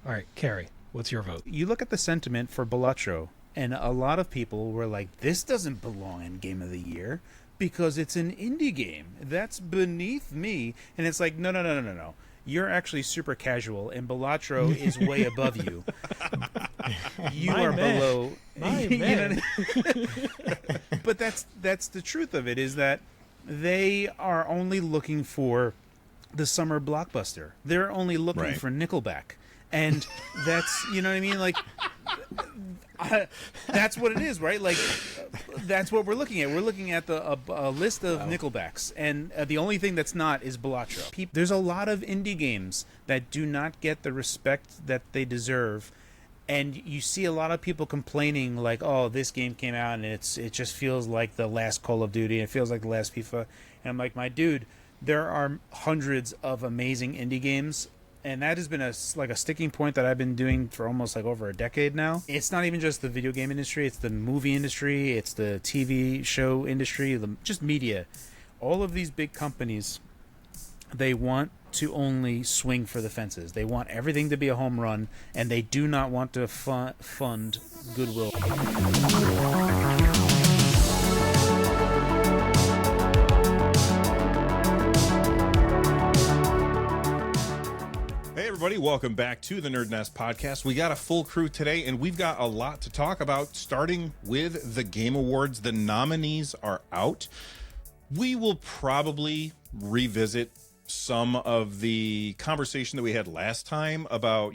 All right, Carrie, what's your vote? You look at the sentiment for Balatro, and a lot of people were like, "This doesn't belong in Game of the Year because it's an indie game. That's beneath me." And it's like, no, no, no, no, no, no. You're actually super casual, and Balatro is way above you. You My are man. below. My you know, man. but that's the truth of it, is that they are only looking for the summer blockbuster. They're only looking Right. for Nickelback. And that's, you know what I mean? Like, that's what it is, right? Like, that's what we're looking at. We're looking at a list of Nickelbacks, and the only thing that's not is Balatro. There's a lot of indie games that do not get the respect that they deserve, and you see a lot of people complaining like, "Oh, this game came out and it just feels like the last Call of Duty. It feels like the last FIFA." And I'm like, "My dude, there are hundreds of amazing indie games." And that has been a sticking point that I've been doing for almost like over a decade now. It's not even just the video game industry; it's the movie industry, it's the TV show industry, just media. All of these big companies, they want to only swing for the fences. They want everything to be a home run, and they do not want to fund goodwill. Hey everybody, welcome back to the NerdNest podcast. We got a full crew today, and we've got a lot to talk about, starting with the Game Awards. The nominees are out. We will probably revisit some of the conversation that we had last time about,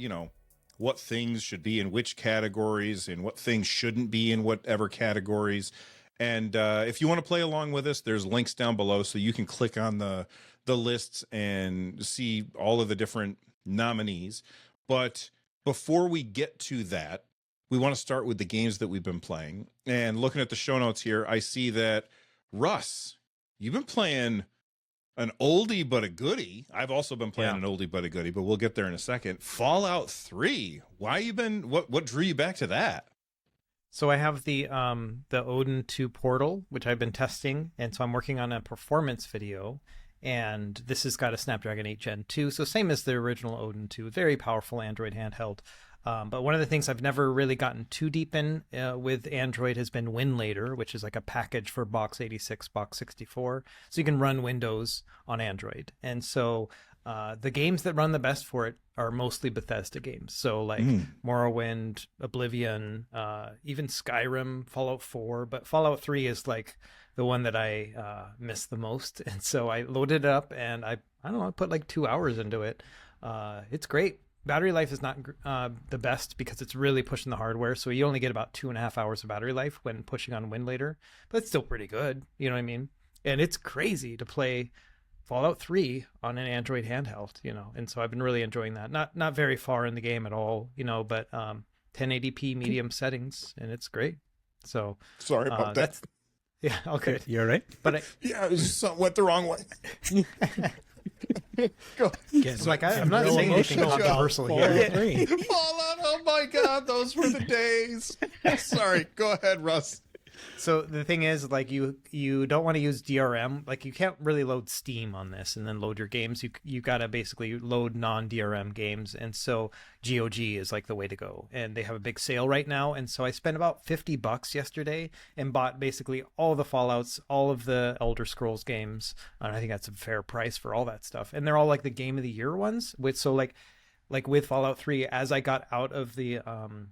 what things should be in which categories and what things shouldn't be in whatever categories. And if you want to play along with us, there's links down below so you can click on the lists and see all of the different nominees. But before we get to that, we want to start with the games that we've been playing. And looking at the show notes here, I see that Russ, you've been playing an oldie but a goodie. I've also been playing an oldie but a goodie, but we'll get there in a second. Fallout 3. What drew you back to that? So I have the Odin 2 Portal, which I've been testing, and so I'm working on a performance video. And this has got a Snapdragon 8 Gen 2, so same as the original Odin 2, very powerful Android handheld. But one of the things I've never really gotten too deep in with Android has been WinLater, which is like a package for Box 86, Box 64. So you can run Windows on Android. And so the games that run the best for it are mostly Bethesda games. So like Morrowind, Oblivion, even Skyrim, Fallout 4. But Fallout 3 is like the one that I miss the most. And so I loaded it up and I don't know, I put like 2 hours into it. It's great. Battery life is not the best because it's really pushing the hardware. So you only get about 2.5 hours of battery life when pushing on WinLater, but it's still pretty good. You know what I mean? And it's crazy to play Fallout 3 on an Android handheld, and so I've been really enjoying that. Not very far in the game at all, but 1080p medium settings, and it's great. So Sorry about that. Yeah, okay. You all right? But Yeah, it was just went the wrong way. Go. it's like I'm not saying anything controversial here. Fallout, oh my God, those were the days. Sorry, go ahead, Russ. So the thing is, like, you don't want to use DRM. Like, you can't really load Steam on this and then load your games. You got to basically load non-DRM games. And so GOG is like the way to go. And they have a big sale right now. And so I spent about $50 yesterday and bought basically all the Fallouts, all of the Elder Scrolls games. And I think that's a fair price for all that stuff. And they're all like the Game of the Year ones. Like with Fallout 3, as I got out of the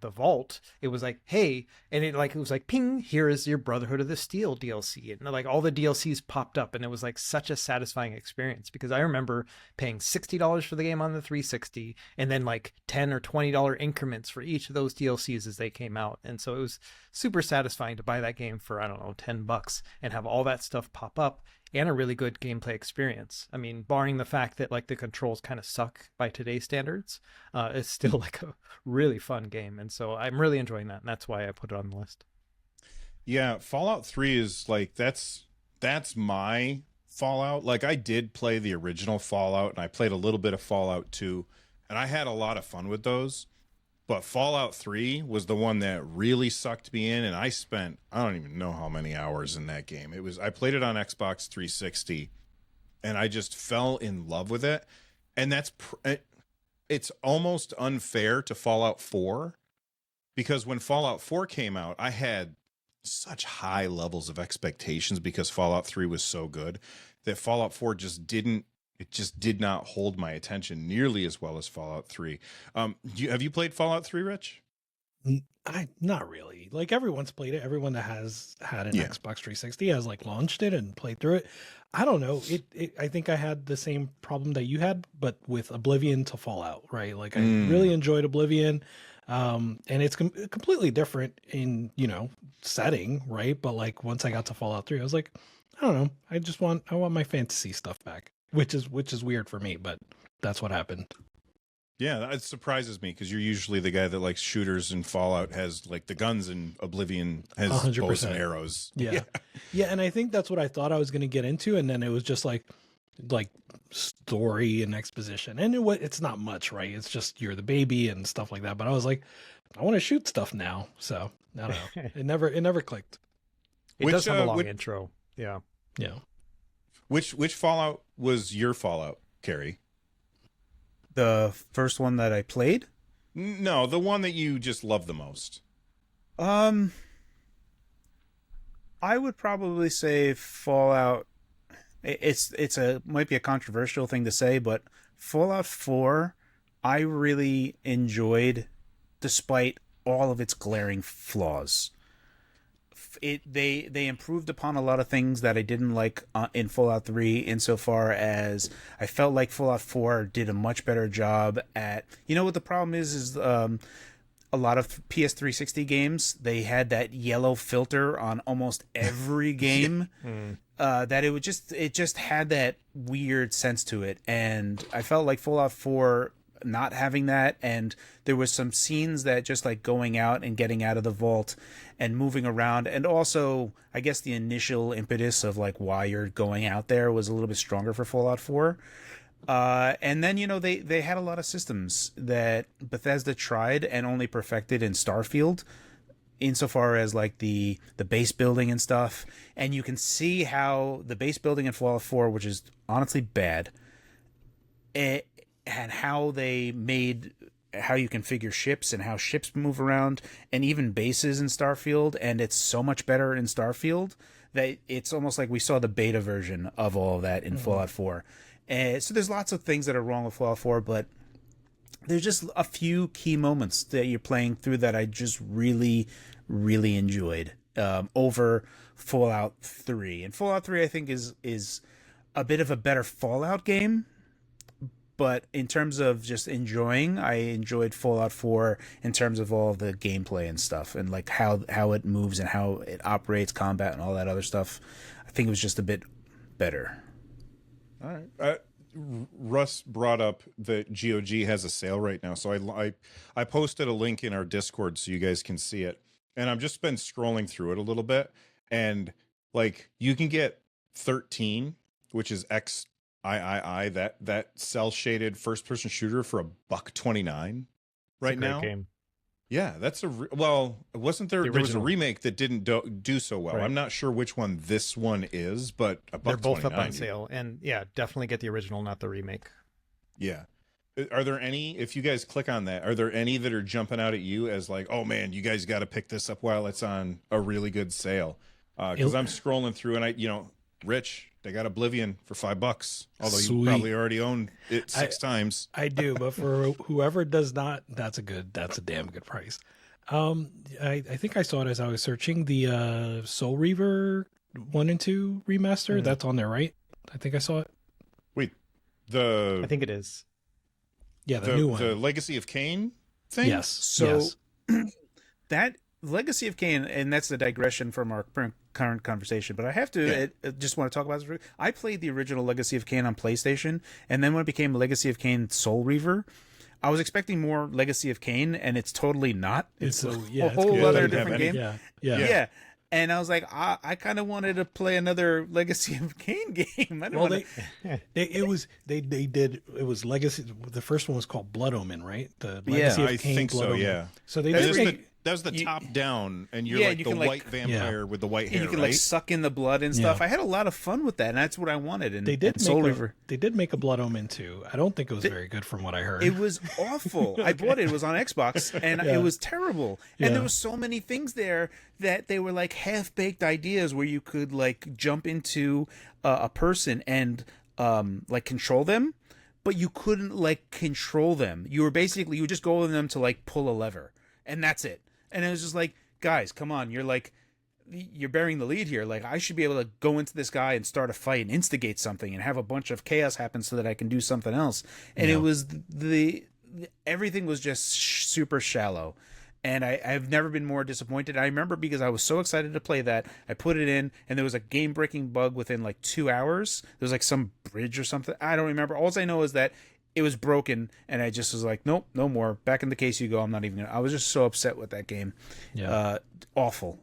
vault, it was like, hey, and it was like, ping, here is your Brotherhood of the Steel DLC. And like all the DLCs popped up, and it was like such a satisfying experience because I remember paying $60 for the game on the 360 and then like $10 or $20 increments for each of those DLCs as they came out. And so it was super satisfying to buy that game for, I don't know, $10 and have all that stuff pop up and a really good gameplay experience. I mean, barring the fact that like the controls kind of suck by today's standards, it's still like a really fun game. And so I'm really enjoying that. And that's why I put it on the list. Yeah, Fallout 3 is like, that's my Fallout. Like, I did play the original Fallout, and I played a little bit of Fallout 2, and I had a lot of fun with those. But Fallout 3 was the one that really sucked me in, and I spent, I don't even know how many hours in that game. I played it on Xbox 360, and I just fell in love with it. And it's almost unfair to Fallout 4, because when Fallout 4 came out, I had such high levels of expectations because Fallout 3 was so good that Fallout 4 just did not hold my attention nearly as well as Fallout 3. Have you played Fallout 3, Rich? Not really. Like, everyone's played it. Everyone that has had an Xbox 360 has like launched it and played through it. I don't know. I think I had the same problem that you had, but with Oblivion to Fallout, right? Like, I really enjoyed Oblivion. And it's completely different in, setting, right? But like, once I got to Fallout 3, I was like, I don't know. I want my fantasy stuff back, which is weird for me, but that's what happened. Yeah, it surprises me because you're usually the guy that likes shooters, and Fallout has like the guns, and Oblivion has 100%. Bows and arrows. Yeah. And I think that's what I thought I was going to get into, and then it was just like story and exposition, and it's not much, right? It's just you're the baby and stuff like that. But I was like, I want to shoot stuff now, so I don't know. It never clicked. It does have a long intro. Yeah. Which Fallout was your Fallout, Carrie? The first one that I played? No, the one that you just love the most. I would probably say Fallout. Might be a controversial thing to say, but Fallout 4 I really enjoyed despite all of its glaring flaws. They improved upon a lot of things that I didn't like in Fallout 3, insofar as I felt like Fallout 4 did a much better job at, what the problem is a lot of PS360 games, they had that yellow filter on almost every game. That it just had that weird sense to it, and I felt like Fallout 4 not having that, and there was some scenes that just like going out and getting out of the vault and moving around, and also I guess the initial impetus of like why you're going out there was a little bit stronger for Fallout 4. And then they had a lot of systems that Bethesda tried and only perfected in Starfield, insofar as like the base building and stuff, and you can see how the base building in Fallout 4, which is honestly bad, and how they made how you configure ships and how ships move around, and even bases in Starfield, and it's so much better in Starfield that it's almost like we saw the beta version of all of that in Fallout 4. So there's lots of things that are wrong with Fallout 4, but there's just a few key moments that you're playing through that I just really, really enjoyed over Fallout 3. And Fallout 3, I think, is a bit of a better Fallout game. But in terms of just enjoying, I enjoyed Fallout 4 in terms of all the gameplay and stuff, and like how it moves and how it operates, combat, and all that other stuff. I think it was just a bit better. All right. Russ brought up that GOG has a sale right now, so I posted a link in our Discord so you guys can see it. And I've just been scrolling through it a little bit, and like you can get 13, which is XIII, that cell shaded first person shooter for $1.29 right now. Game. Yeah, that's wasn't there was a remake that didn't do so well. Right. I'm not sure which one this one is, but they're both up on sale, and yeah, definitely get the original, not the remake. Yeah. Are there any, if you guys click on that, are there any that are jumping out at you as like, oh man, you guys got to pick this up while it's on a really good sale? Because I'm scrolling through and Rich, they got Oblivion for $5, although you probably already own it 6 times. I do, but for whoever does not, that's a damn good price. I think I saw it as I was searching the Soul Reaver 1 and 2 remaster. Mm-hmm. That's on there, right? I think I saw it. Wait, I think it is. Yeah, the new one, the Legacy of Kain thing. Yes. So that Legacy of Kain, and that's the digression from our current conversation, but I have to just want to talk about this. I played the original Legacy of Kain on PlayStation, and then when it became Legacy of Kain Soul Reaver, I was expecting more Legacy of Kain, and it's totally not. It's a whole other different game. Yeah. And I was like, I kind of wanted to play another Legacy of Kain game. It was Legacy. The first one was called Blood Omen, right? The Legacy of Kain, I think Blood so. Omen. Yeah. So they That was the top down, and you're Yeah, like you the can, like- white vampire with the white hair, And you can right? like suck in the blood and stuff. Yeah. I had a lot of fun with that, and that's what I wanted. And They did and Soul make Reaver. they did make a Blood Omen too. I don't think it was very good from what I heard. It was awful. I bought it. It was on Xbox, and Yeah. it was terrible. And Yeah. there was so many things there that they were like half-baked ideas where you could like jump into a person and like control them, but you couldn't like control them. You would just go with them to like pull a lever, and that's it. And it was just like, guys, come on, you're bearing the lead here. Like, I should be able to go into this guy and start a fight and instigate something and have a bunch of chaos happen so that I can do something else. And it was everything was just super shallow. And I've never been more disappointed. I remember because I was so excited to play that, I put it in, and there was a game-breaking bug within like 2 hours. There was like some bridge or something. I don't remember. All I know is that it was broken, and I just was like, nope, no more. Back in the case you go. I'm not even gonna. I was just so upset with that game. Yeah. Awful.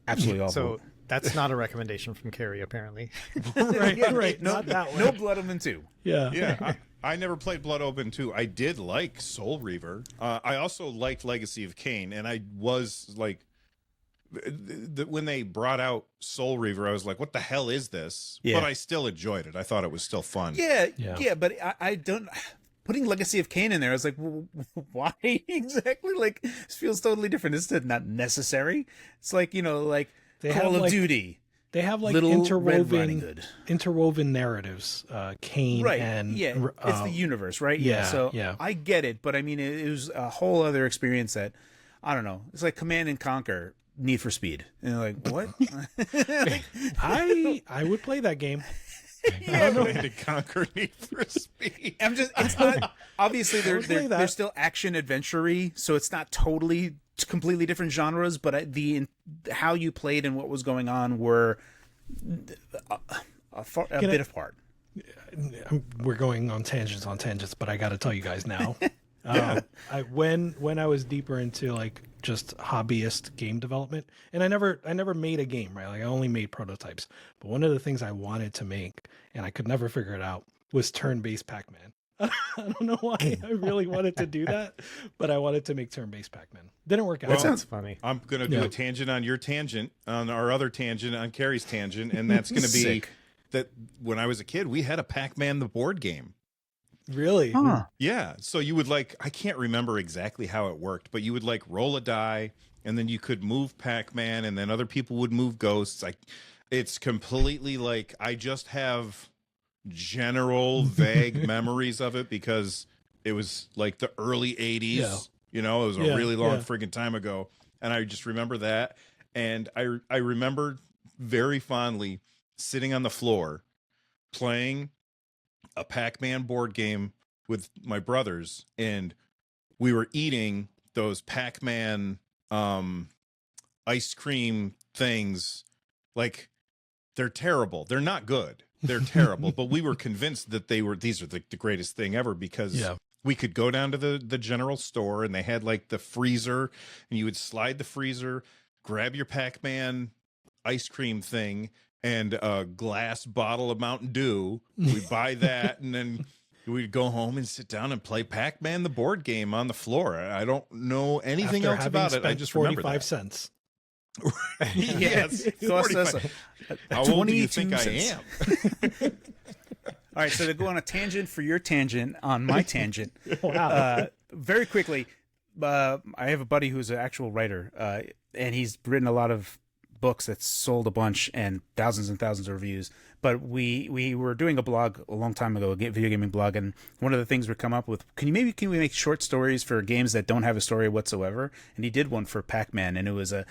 Absolutely awful. So that's not a recommendation from Carrie, apparently. right. No, Not that one. no Blood Omen 2. Yeah. Yeah, I never played Blood Omen 2. I did like Soul Reaver. I also liked Legacy of Kain, and I was like, when they brought out Soul Reaver, I was like, what the hell is this? Yeah. But I still enjoyed it. I thought it was still fun. Yeah, but I don't. Putting Legacy of Kain in there, I was like, well, why exactly? Like, this feels totally different. This is not necessary. It's like, like They Call have, of like, Duty. They have like Little Red Riding Hood. interwoven narratives. Kane Right. and Yeah. It's the universe, right? yeah, So yeah. I get it, but I mean, it was a whole other experience that, I don't know. It's like Command and Conquer, Need for Speed. And you're like, what? I would play that game. I played to Conquer Need for Speed. It's not, obviously would play they're that. still action adventure-y, so it's not totally completely different genres, but how you played and what was going on were a bit apart. We're going on tangents, but I got to tell you guys now. When I was deeper into like just hobbyist game development, and I never made a game, right? Like I only made prototypes. But one of the things I wanted to make, and I could never figure it out, was turn-based Pac-Man. I don't know why I really wanted to do that, but I wanted to make turn-based Pac-Man. Didn't work out. That sounds funny. I'm going to do a tangent on your tangent, on our other tangent, on Carrie's tangent, and that's going to be Sick. that when I was a kid, we had a Pac-Man the board game. Really? Huh. Yeah, so you would like, I can't remember exactly how it worked, but you would like roll a die, and then you could move Pac-Man, and then other people would move ghosts. Like, it's completely like, I just have general vague memories of it because it was like the early 80s. Yeah. You know, it was a Yeah, really long yeah. friggin' time ago, and I just remember that. And I remember very fondly sitting on the floor playing a Pac-Man board game with my brothers, and we were eating those Pac-Man ice cream things. Like, they're terrible. They're not good. They're terrible. But we were convinced that these are the greatest thing ever because we could go down to the general store, and they had like the freezer, and you would slide the freezer, grab your Pac-Man ice cream thing and a glass bottle of Mountain Dew. We'd buy that, and then we'd go home and sit down and play Pac-Man the board game on the floor. I don't know anything After else having about it. I spent just remember 45 that. cents. Yes, Cost us 45. How old do you 22 think I cents. am? All right, so to go on a tangent for your tangent on my tangent. Wow. Very quickly, I have a buddy who's an actual writer, and he's written a lot of books that sold a bunch and thousands of reviews. But we were doing a blog a long time ago, a video gaming blog, and one of the things we come up with, can we make short stories for games that don't have a story whatsoever? And he did one for Pac-Man, and it was an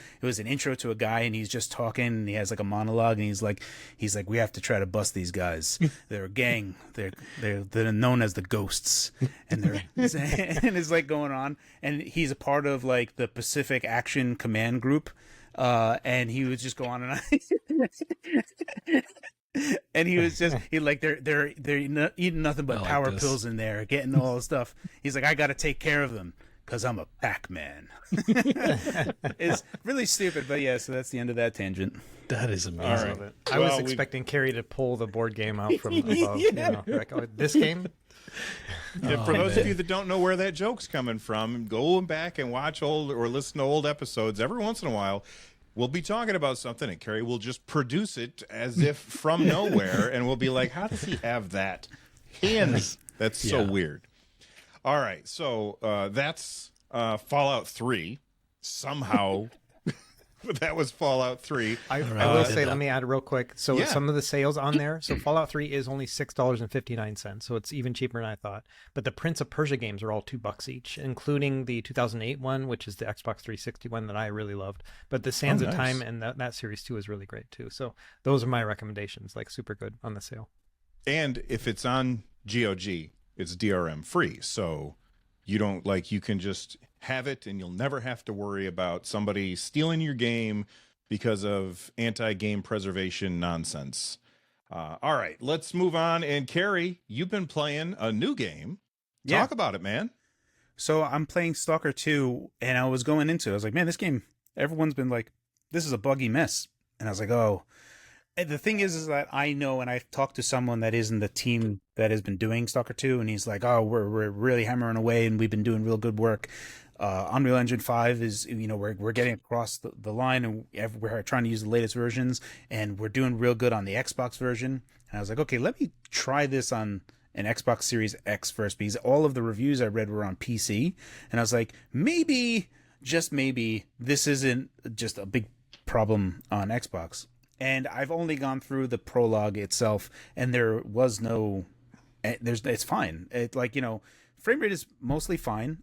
intro to a guy, and he's just talking, and he has like a monologue, and he's like, we have to try to bust these guys. They're a gang. They're known as the Ghosts, and and it's like going on, and he's a part of like the Pacific Action Command Group. And he would just go on and on. And he was just they're eating nothing but I like power this. pills in there, getting all the stuff. He's like, I got to take care of them because I'm a Pac-Man. It's really stupid, but yeah. So that's the end of that tangent. That is amazing. All right. I was Well, expecting Carrie to pull the board game out from above. You know, like, oh, this game? And for those of you that don't know where that joke's coming from, go back and watch old or listen to old episodes. Every once in a while, we'll be talking about something, and Carrie will just produce it as if from nowhere, and we'll be like, how does he have that handy? That's so weird. All right, so that's Fallout 3. Somehow... that was Fallout 3. I will say, let me add real quick. So some of the sales on there, so Fallout 3 is only $6.59, so it's even cheaper than I thought. But the Prince of Persia games are all $2 each, including the 2008 one, which is the Xbox 360 one that I really loved. But the Sands of Time and that series too is really great too. So those are my recommendations, like super good on the sale. And if it's on GOG, it's DRM free, so you don't you can just have it, and you'll never have to worry about somebody stealing your game because of anti-game preservation nonsense. All right, let's move on. And Carrie, you've been playing a new game. Talk about it, man. So I'm playing Stalker 2, and I was going into it. I was like, man, this game, everyone's been like, this is a buggy mess. And I was like, oh. And the thing is that I know, and I've talked to someone that is in the team that has been doing Stalker 2, and he's like, oh, we're really hammering away, and we've been doing real good work. Unreal Engine 5 is, we're getting across the line, and we're trying to use the latest versions, and we're doing real good on the Xbox version. And I was like, okay, let me try this on an Xbox Series X first, because all of the reviews I read were on PC. And I was like, maybe, just maybe, this isn't just a big problem on Xbox. And I've only gone through the prologue itself, and there was no, it's fine. Frame rate is mostly fine.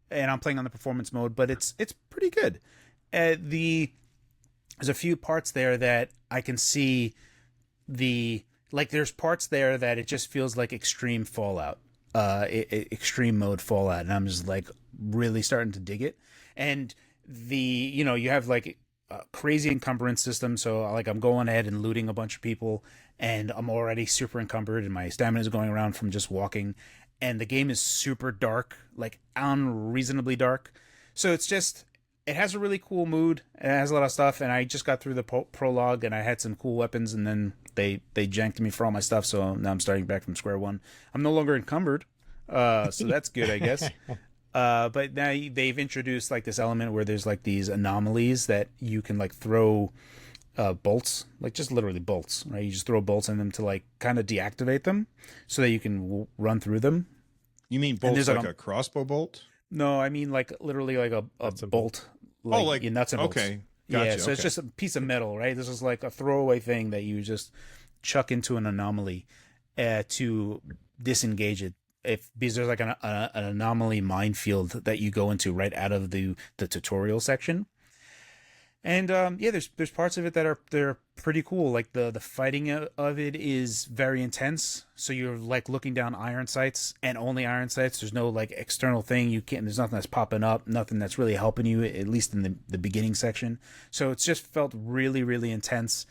And I'm playing on the performance mode, but it's pretty good. There's a few parts there that I can see there's parts there that it just feels like extreme Fallout, extreme mode Fallout, and I'm just like really starting to dig it. And you have like a crazy encumbrance system, so I'm going ahead and looting a bunch of people, and I'm already super encumbered, and my stamina is going around from just walking. And the game is super dark, like unreasonably dark. So it has a really cool mood. It has a lot of stuff. And I just got through the prologue, and I had some cool weapons, and then they janked me for all my stuff. So now I'm starting back from square one. I'm no longer encumbered. So that's good, I guess. But now they've introduced like this element where there's like these anomalies that you can like throw bolts, like just literally bolts, right? You just throw bolts in them to like kind of deactivate them so that you can run through them. You mean bolts like a crossbow bolt? No, I mean like literally like a bolt. Like nuts and bolts. Okay. Gotcha. Yeah, so it's just a piece of metal, right? This is like a throwaway thing that you just chuck into an anomaly to disengage it. Because there's like an anomaly minefield that you go into right out of the tutorial section. And there's parts of it that they're pretty cool. Like the fighting of it is very intense. So you're like looking down iron sights, and only iron sights. There's no like external thing. There's nothing that's popping up, nothing that's really helping you, at least in the beginning section. So it's just felt really, really intense.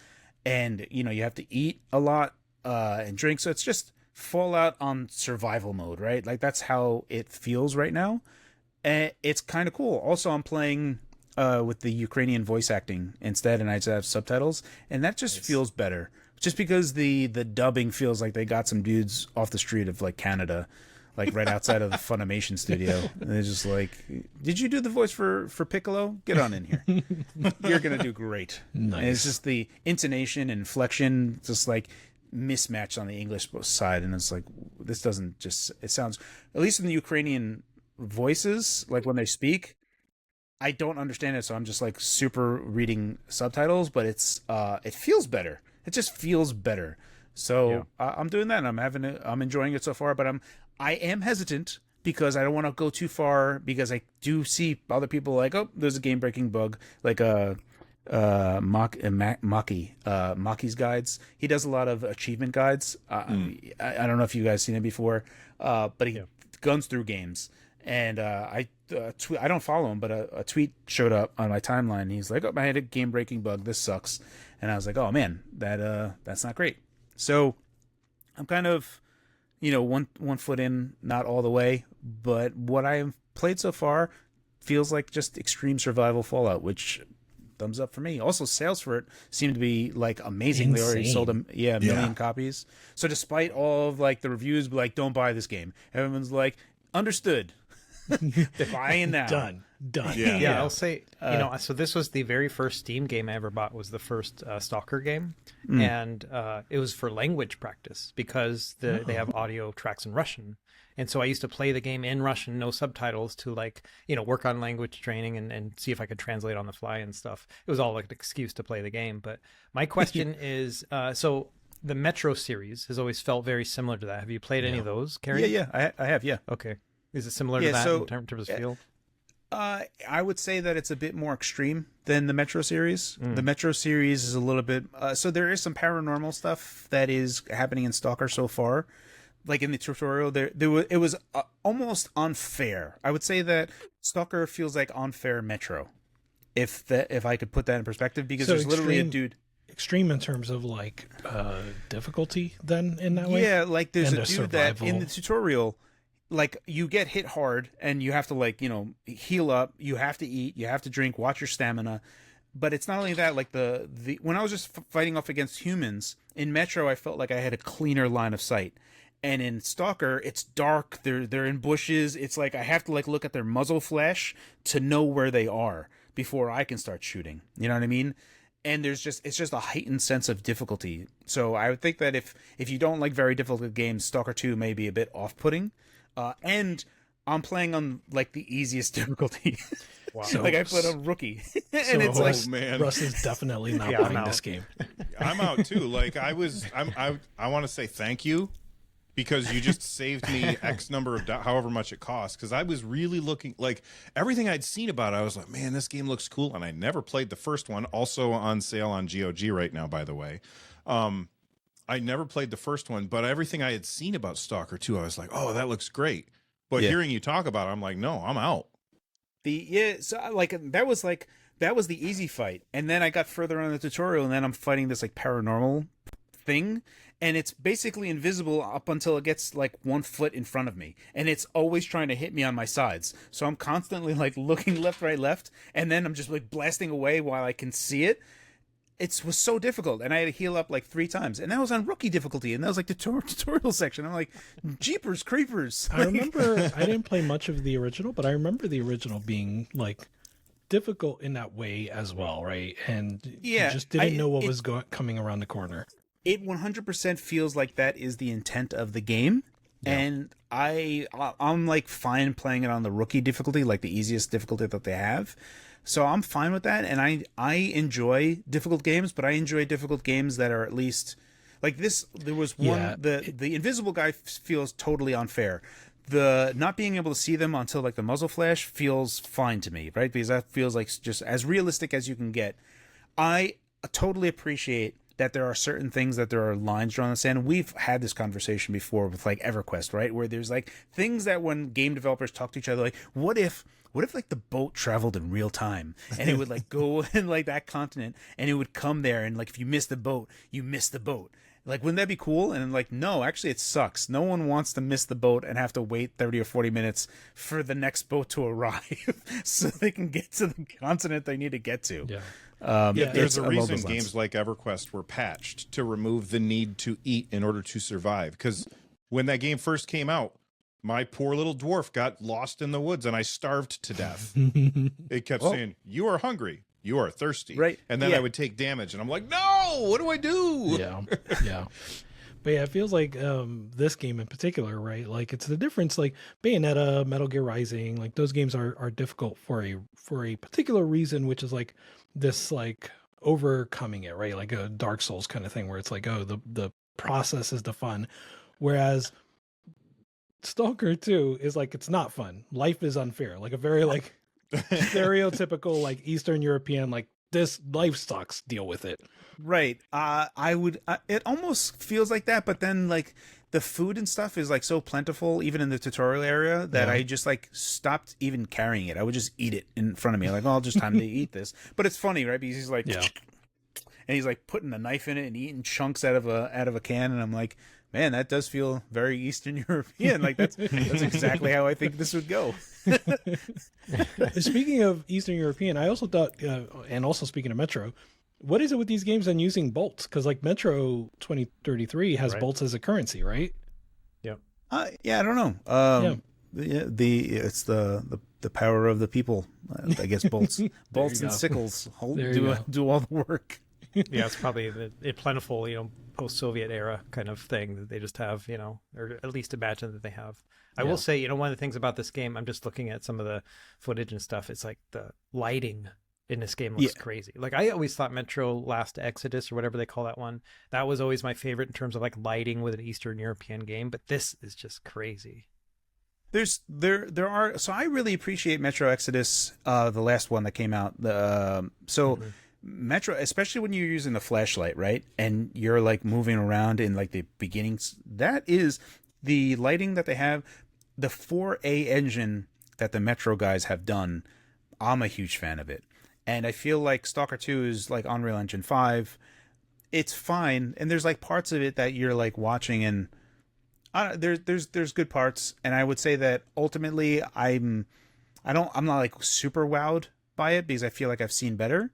And you have to eat a lot and drink. So it's just Fallout on survival mode, right? Like that's how it feels right now. And it's kind of cool. Also, I'm playing with the Ukrainian voice acting instead, and I just have subtitles, and that just feels better. Just because the dubbing feels like they got some dudes off the street of like Canada, like right outside of the Funimation studio, and they're just like, "Did you do the voice for Piccolo? Get on in here. You're gonna do great." Nice. And it's just the intonation and inflection, just like mismatched on the English side, and it's like this doesn't just. It sounds, at least in the Ukrainian voices, like when they speak, I don't understand it, so I'm just like super reading subtitles, but it feels better. It just feels better. So I'm doing that, and I'm enjoying it so far. But I am hesitant because I don't want to go too far, because I do see other people like, oh, there's a game breaking bug, like Maki's guides. He does a lot of achievement guides. I don't know if you guys seen it before, but he guns through games. And I don't follow him, but a tweet showed up on my timeline. He's like, "Oh, I had a game-breaking bug. This sucks." And I was like, "Oh man, that's not great." So I'm kind of, one foot in, not all the way. But what I've played so far feels like just extreme survival Fallout, which thumbs up for me. Also, sales for it seem to be like amazing. They already sold a million copies. So despite all of like the reviews, like don't buy this game, everyone's like understood. They're buying now. Done. Yeah, I'll say, so this was the very first Steam game I ever bought, was the first Stalker game. And it was for language practice because they have audio tracks in Russian. And so I used to play the game in Russian, no subtitles, to like, work on language training and see if I could translate on the fly and stuff. It was all like an excuse to play the game. But my question is, so the Metro series has always felt very similar to that. Have you played any of those, Carrie? Yeah, I have, yeah. Okay. Is it similar to that in terms of feel? I would say that it's a bit more extreme than the Metro series. The Metro series is a little bit... so there is some paranormal stuff that is happening in Stalker so far. Like in the tutorial, it was almost unfair. I would say that Stalker feels like unfair Metro, if I could put that in perspective, because there's literally a dude... Extreme in terms of like difficulty then in that way? Yeah, like there's and a dude survival. that in the tutorial... Like you get hit hard and you have to like, heal up, you have to eat, you have to drink, watch your stamina. But it's not only that, like the when I was just fighting off against humans in Metro, I felt like I had a cleaner line of sight. And in Stalker, it's dark, they're in bushes. It's like I have to like look at their muzzle flash to know where they are before I can start shooting. You know what I mean? And it's just a heightened sense of difficulty. So I would think that if you don't like very difficult games, Stalker 2 may be a bit off-putting. And I'm playing on like the easiest difficulty. Wow. So, like I put a rookie, and it's like, man, Russ is definitely not playing this game. I'm out too. Like I want to say thank you because you just saved me X number of however much it costs. Because I was really looking, like everything I'd seen about it, I was like, man, this game looks cool, and I never played the first one. Also on sale on GOG right now, by the way. I never played the first one, but everything I had seen about Stalker 2, I was like, oh, that looks great. But hearing you talk about it, I'm like, no, I'm out. So that was the easy fight. And then I got further on the tutorial, and then I'm fighting this like paranormal thing. And it's basically invisible up until it gets like 1 foot in front of me. And it's always trying to hit me on my sides. So I'm constantly like looking left, right, left. And then I'm just like blasting away while I can see it. It was so difficult, and I had to heal up like 3 times, and that was on rookie difficulty, and that was like the tutorial section. I'm like, jeepers creepers. I remember I didn't play much of the original, but I remember the original being like difficult in that way as well, right? And you just didn't know what was coming around the corner. It 100% feels like that is the intent of the game, and I'm like fine playing it on the rookie difficulty, like the easiest difficulty that they have. So I'm fine with that, and I enjoy difficult games, but I enjoy difficult games that are at least like this. There was one the invisible guy feels totally unfair. The not being able to see them until like the muzzle flash feels fine to me, right? Because that feels like just as realistic as you can get. I totally appreciate that there are certain things that there are lines drawn in the sand. We've had this conversation before with like EverQuest, right? Where there's like things that when game developers talk to each other, like what if like the boat traveled in real time and it would like go in like that continent and it would come there, and like if you miss the boat, you miss the boat. Like, wouldn't that be cool? And I'm like, no, actually it sucks. No one wants to miss the boat and have to wait 30 or 40 minutes for the next boat to arrive so they can get to the continent they need to get to. There's a reason games like EverQuest were patched to remove the need to eat in order to survive. Because when that game first came out, my poor little dwarf got lost in the woods and I starved to death. It kept saying, you are hungry, you are thirsty. Right. And then I would take damage and I'm like, no, what do I do? Yeah. But yeah, it feels like this game in particular, right? Like it's the difference, like Bayonetta, Metal Gear Rising, like those games are difficult for a particular reason, which is like this like overcoming it, right? Like a Dark Souls kind of thing where it's like, oh, the process is the fun. Whereas Stalker 2 is like, it's not fun. Life is unfair. Like a very like stereotypical like Eastern European, like this life sucks, deal with it. Right. It almost feels like that, but then like the food and stuff is like so plentiful, even in the tutorial area, that I just like stopped even carrying it. I would just eat it in front of me. Like, oh, just time to eat this. But it's funny, right? Because he's like, and he's like putting a knife in it and eating chunks out of a can, and I'm like, man, that does feel very Eastern European. Like that's exactly how I think this would go. Speaking of Eastern European, I also thought, and also speaking of Metro, what is it with these games and using bolts? Because like Metro 2033 has bolts as a currency, right? Yep. Yeah, I don't know. It's the power of the people. I guess bolts and sickles do all the work. Yeah, it's probably a plentiful, post-Soviet era kind of thing that they just have, or at least imagine that they have. I will say, one of the things about this game, I'm just looking at some of the footage and stuff. It's like the lighting in this game looks crazy. Like I always thought Metro Last Exodus or whatever they call that one, that was always my favorite in terms of like lighting with an Eastern European game. But this is just crazy. There are, so I really appreciate Metro Exodus, the last one that came out. Metro, especially when you're using the flashlight, right? And you're like moving around in like the beginnings, that is the lighting that they have, the 4A engine that the Metro guys have done. I'm a huge fan of it. And I feel like Stalker 2 is like Unreal Engine 5. It's fine. And there's like parts of it that you're like watching and there's good parts. And I would say that ultimately I'm not like super wowed by it because I feel like I've seen better.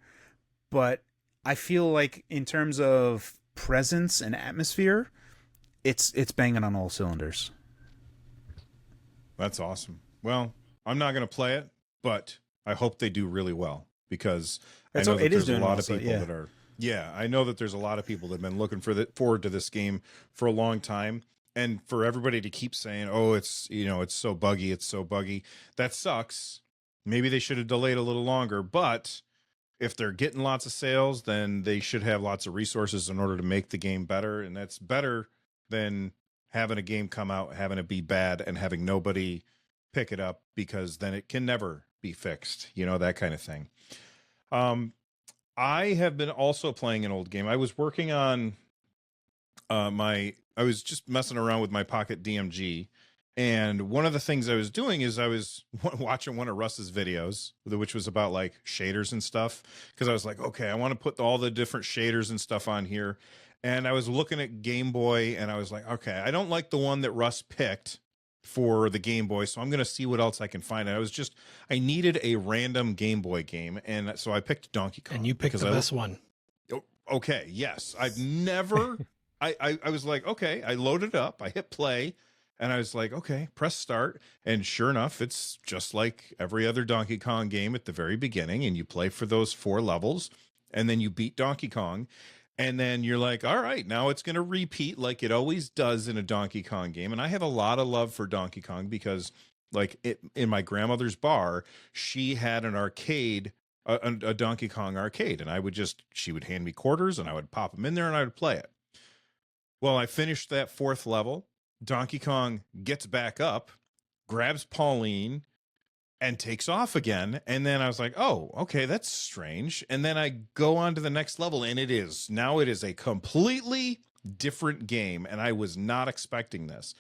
But I feel like in terms of presence and atmosphere, it's banging on all cylinders. That's awesome. Well, I'm not going to play it, but I hope they do really well because I know that there's a lot of people that are. Yeah, I know that there's a lot of people that have been looking forward to this game for a long time, and for everybody to keep saying, "Oh, it's so buggy, it's so buggy," that sucks. Maybe they should have delayed a little longer, but if they're getting lots of sales, then they should have lots of resources in order to make the game better. And that's better than having a game come out, having it be bad, and having nobody pick it up because then it can never be fixed, that kind of thing. I have been also playing an old game. I was working on I was just messing around with my Pocket DMG. And one of the things I was doing is I was watching one of Russ's videos, which was about like shaders and stuff. Because I was like, okay, I want to put all the different shaders and stuff on here. And I was looking at Gameboy and I was like, okay, I don't like the one that Russ picked for the Gameboy. So I'm going to see what else I can find. And I needed a random Gameboy game. And so I picked Donkey Kong. And you picked the best one. Okay. Yes. I've never, I was like, okay, I loaded up, I hit play. And I was like, okay, press start. And sure enough, it's just like every other Donkey Kong game at the very beginning. And you play for those 4 levels and then you beat Donkey Kong. And then you're like, all right, now it's going to repeat like it always does in a Donkey Kong game. And I have a lot of love for Donkey Kong because like in my grandmother's bar, she had an arcade, a Donkey Kong arcade. And she would hand me quarters and I would pop them in there and I would play it. Well, I finished that 4th level. Donkey Kong gets back up, grabs Pauline, and takes off again. And then I was like, oh, okay, that's strange. And then I go on to the next level, and it is a completely different game. And I was not expecting this.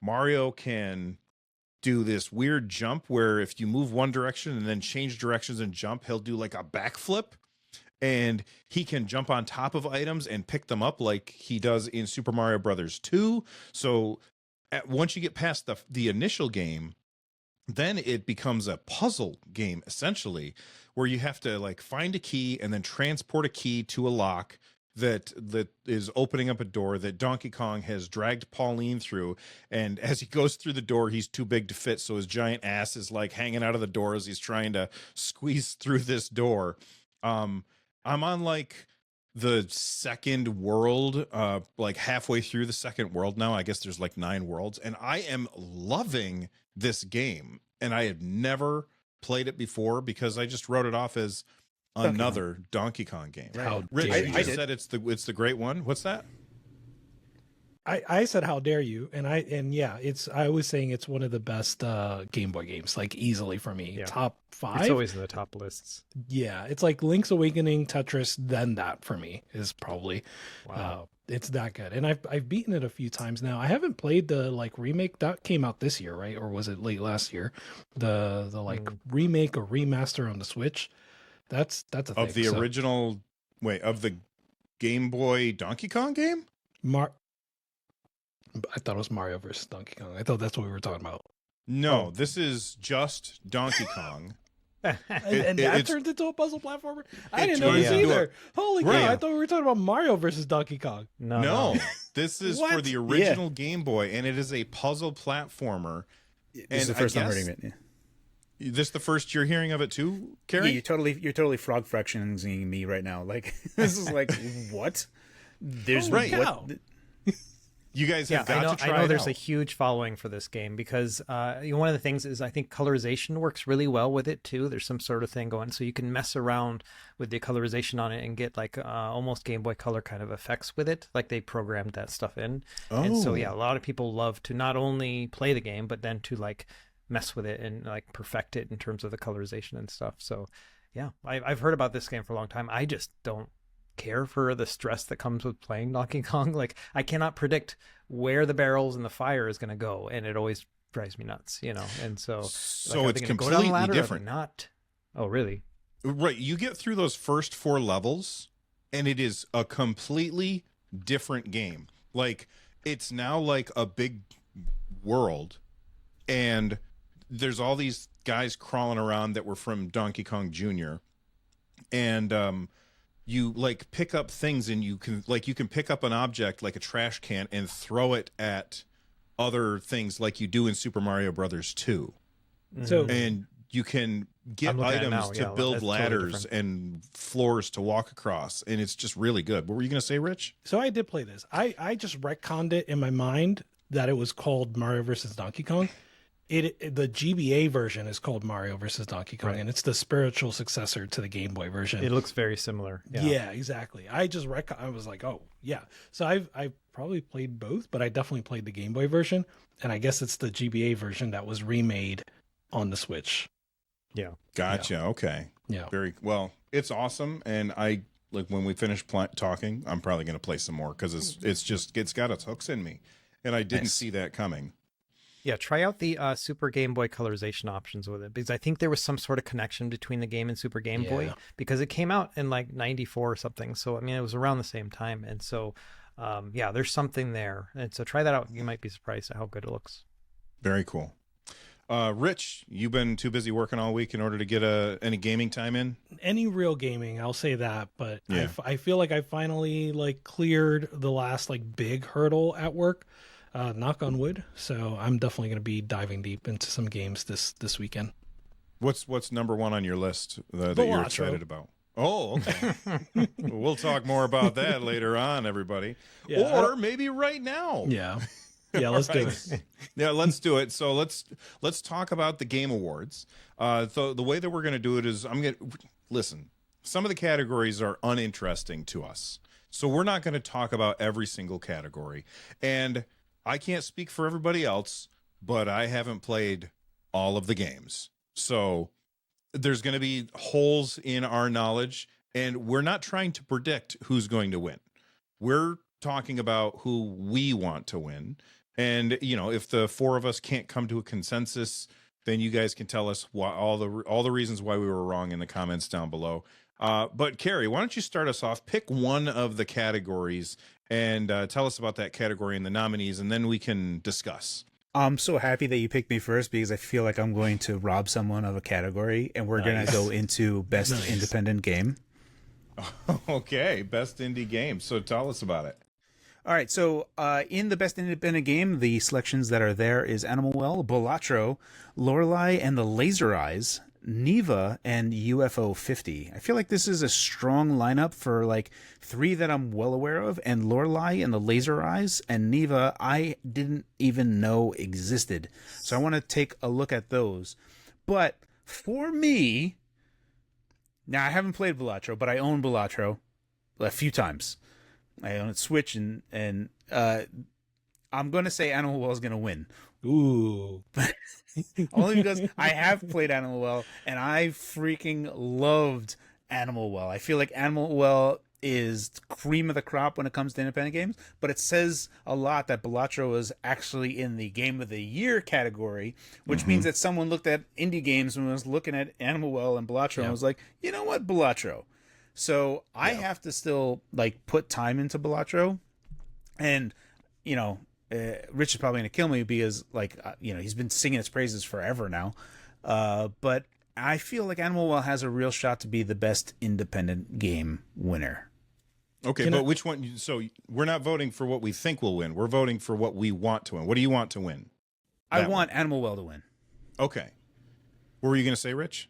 Mario can do this weird jump where if you move one direction and then change directions and jump, he'll do like a backflip. And he can jump on top of items and pick them up like he does in Super Mario Brothers 2. So once you get past the initial game, then it becomes a puzzle game, essentially, where you have to like find a key and then transport a key to a lock that is opening up a door that Donkey Kong has dragged Pauline through. And as he goes through the door, he's too big to fit. So his giant ass is like hanging out of the door as he's trying to squeeze through this door. I'm on like the second world, like halfway through the second world now. I guess there's like 9 worlds, and I am loving this game. And I have never played it before because I just wrote it off as another Donkey Kong game. How Rich, dare you just said it's the great one. What's that? I said how dare you, and yeah, I was saying it's one of the best Game Boy games, like easily for me. Yeah. Top 5. It's always in the top lists. Yeah, it's like Link's Awakening, Tetris, then that for me is probably it's that good. And I've beaten it a few times now. I haven't played the like remake that came out this year, right? Or was it late last year? The like remake or remaster on the Switch. That's a thing. Of the original of the Game Boy Donkey Kong game? I thought it was Mario versus Donkey Kong. I thought that's what we were talking about. No, this is just Donkey Kong. And that turned into a puzzle platformer? I didn't know this turns into either. Holy Right. cow, I thought we were talking about Mario versus Donkey Kong. No, this is for What? the original Game Boy, and it is a puzzle platformer. This is the first I'm hearing of it. Yeah. This the first you're hearing of it too, Carrie? Yeah, you're totally frog fractioning me right now. Like this is like what? There's Holy cow. You guys have got to try I know it there's out. a huge following for this game because one of the things is I think colorization works really well with it too. There's some sort of thing going, so you can mess around with the colorization on it and get like almost Game Boy Color kind of effects with it, like they programmed that stuff in. And so a lot of people love to not only play the game but then to like mess with it and like perfect it in terms of the colorization and stuff. So yeah, I've heard about this game for a long time. I just don't care for the stress that comes with playing Donkey Kong. Like I cannot predict where the barrels and the fire is going to go, and it always drives me nuts, and so it's completely different. Not really Right, you get through those first 4 levels and it is a completely different game. Like it's now like a big world, and there's all these guys crawling around that were from Donkey Kong Jr. and you like pick up things, and you can pick up an object like a trash can and throw it at other things like you do in Super Mario Brothers 2. So And you can get items to build ladders and floors to walk across, and it's just really good. What were you going to say, Rich? So I did play this. I just retconned it in my mind that it was called Mario versus Donkey Kong. The GBA version is called Mario versus Donkey Kong, and it's the spiritual successor to the Game Boy version. It looks very similar. Yeah, exactly. I was like, oh yeah. So I've probably played both, but I definitely played the Game Boy version, and I guess it's the GBA version that was remade on the Switch. Yeah. Gotcha. Yeah. Okay. Yeah. Very well. It's awesome, and I like when we finish talking, I'm probably going to play some more because it's got its hooks in me, and I didn't see that coming. Yeah, try out the Super Game Boy colorization options with it, because I think there was some sort of connection between the game and Super Game Boy, because it came out in like 94 or something. So, I mean, it was around the same time. And so, there's something there. And so try that out. You might be surprised at how good it looks. Very cool. Rich, you've been too busy working all week in order to get any gaming time in? Any real gaming, I'll say that. But yeah. I feel like I finally like cleared the last like big hurdle at work. Knock on wood. So I'm definitely going to be diving deep into some games this weekend. What's number one on your list that you're excited about? Oh, okay. We'll talk more about that later on, everybody. Yeah, or maybe right now. Yeah. Yeah, let's do it. Yeah, let's do it. So let's talk about the Game Awards. So the way that we're going to do it is listen, some of the categories are uninteresting to us. So we're not going to talk about every single category. And I can't speak for everybody else, but I haven't played all of the games. So there's going to be holes in our knowledge, and we're not trying to predict who's going to win. We're talking about who we want to win. And, if the 4 of us can't come to a consensus, then you guys can tell us all the reasons why we were wrong in the comments down below. But Carrie, why don't you start us off? Pick one of the categories and tell us about that category and the nominees, and then we can discuss. I'm so happy that you picked me first, because I feel like I'm going to rob someone of a category, and we're going to go into best independent game. Okay, best indie game. So tell us about it. All right, so in the best independent game, the selections that are there is Animal Well, Balatro, Lorelei and the Laser Eyes, Neva, and UFO 50. I feel like this is a strong lineup for like 3 that I'm well aware of, and Lorelei and the Laser Eyes and Neva I didn't even know existed. So I want to take a look at those. But for me, now I haven't played Balatro, but I own Balatro a few times. I own it Switch, and I'm going to say Animal Well is going to win. Ooh. Only because I have played Animal Well, and I freaking loved Animal Well. I feel like Animal Well is cream of the crop when it comes to independent games, but it says a lot that Balatro is actually in the Game of the Year category, which means that someone looked at indie games and was looking at Animal Well and Balatro and was like, you know what, Balatro. So I have to still like put time into Balatro, and Rich is probably going to kill me because, like, he's been singing its praises forever now. But I feel like Animal Well has a real shot to be the best independent game winner. Okay, but which one? So we're not voting for what we think will win. We're voting for what we want to win. What do you want to win? I want Animal Well to win. Okay. What were you going to say, Rich?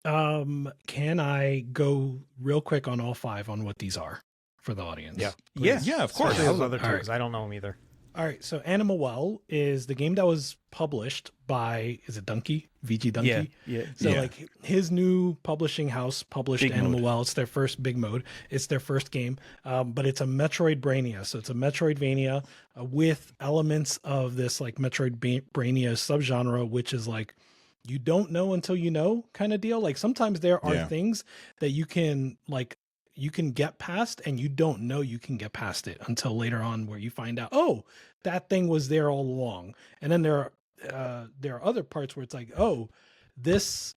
Can I go real quick on all 5 on what these are for the audience? Yeah, of course. Those other two, All right. 'cause I don't know them either. All right, so Animal Well is the game that was published by, is it Donkey? VG Donkey? Yeah. So like his new publishing house published Big Animal Mode. Well. It's their first big mode. It's their first game, but it's a Metroidvania. So it's a Metroidvania with elements of this like Metroidvania subgenre, which is like you don't know until you know kind of deal. Like sometimes there are things that you can get past and you don't know you can get past it until later on where you find out, oh, that thing was there all along. And then there are other parts where it's like, oh, this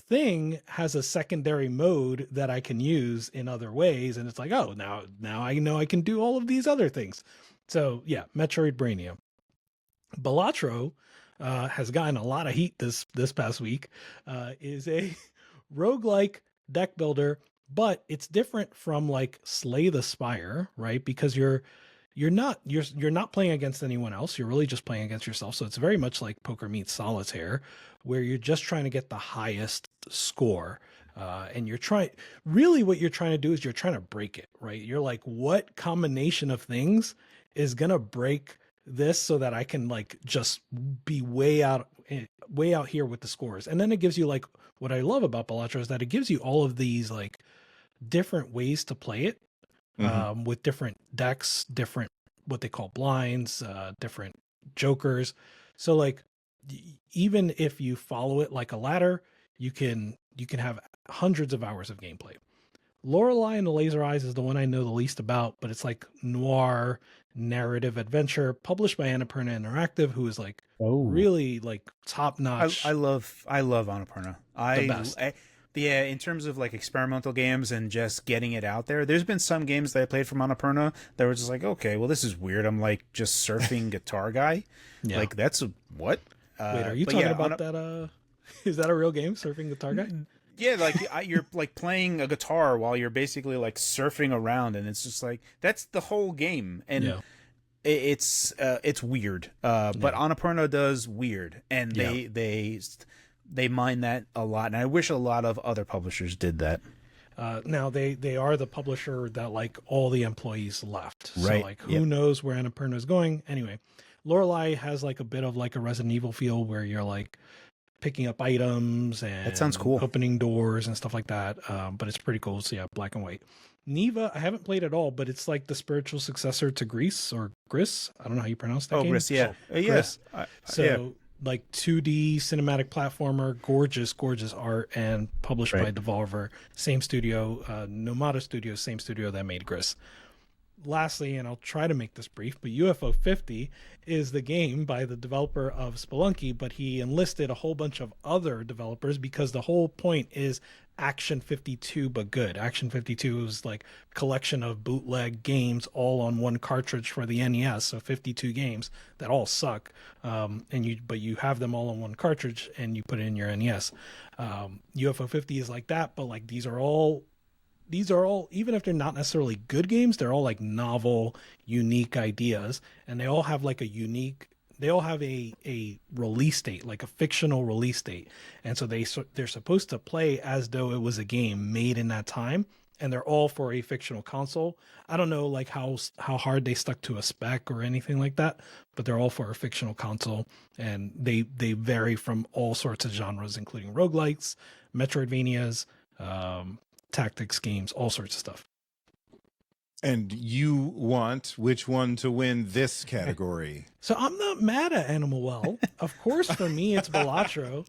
thing has a secondary mode that I can use in other ways. And it's like, oh, now I know I can do all of these other things. So yeah, Metroidvania. Balatro has gotten a lot of heat this past week, is a roguelike deck builder, but it's different from like Slay the Spire, right? Because you're not playing against anyone else. You're really just playing against yourself. So it's very much like poker meets solitaire, where you're just trying to get the highest score. And what you're trying to do is you're trying to break it, right? You're like, what combination of things is going to break this so that I can like just be way out here with the scores. And then it gives you like, what I love about Balatro is that it gives you all of these like different ways to play it, with different decks, different what they call blinds, different jokers. So like even if you follow it like a ladder, you can have hundreds of hours of gameplay. Lorelei and the Laser Eyes is the one I know the least about, but it's like noir narrative adventure published by Annapurna Interactive, who is like really like top notch. I love Annapurna. The best. Yeah, in terms of like experimental games and just getting it out there, there's been some games that I played from Annapurna that were just like, okay, well, this is weird. I'm like just surfing guitar guy. Yeah. Like that's what? Wait, are you talking about that? Is that a real game, Surfing Guitar Guy? Yeah, like you're like playing a guitar while you're basically like surfing around, and it's just like that's the whole game, and it's weird. But Annapurna does weird, and they mind that a lot, and I wish a lot of other publishers did that. Now they are the publisher that like all the employees left, right? So like who knows where Annapurna is going? Anyway, Lorelei has like a bit of like a Resident Evil feel where you're like picking up items and that sounds cool, opening doors and stuff like that. But it's pretty cool. So yeah, black and white. Neva, I haven't played at all, but it's like the spiritual successor to Grease or Gris. I don't know how you pronounce that game. Gris, yeah. Gris. Like 2D cinematic platformer, gorgeous art, and published by Devolver, same studio, Nomada Studios, same studio that made Gris. Lastly, and I'll try to make this brief, but UFO 50 is the game by the developer of Spelunky, but he enlisted a whole bunch of other developers because the whole point is Action 52 but good. Action 52 is like a collection of bootleg games all on one cartridge for the NES, so 52 games that all suck, but you have them all on one cartridge and you put it in your NES. UFO 50 is like that, but like these are all, even if they're not necessarily good games, they're all like novel, unique ideas, and they all have like a release date, like a fictional release date. And so they're supposed to play as though it was a game made in that time, and they're all for a fictional console. I don't know like how hard they stuck to a spec or anything like that, but they're all for a fictional console, and they vary from all sorts of genres, including roguelikes, Metroidvanias, tactics games, all sorts of stuff. And you want which one to win this category? So I'm not mad at Animal Well. Of course, for me, it's Balatro.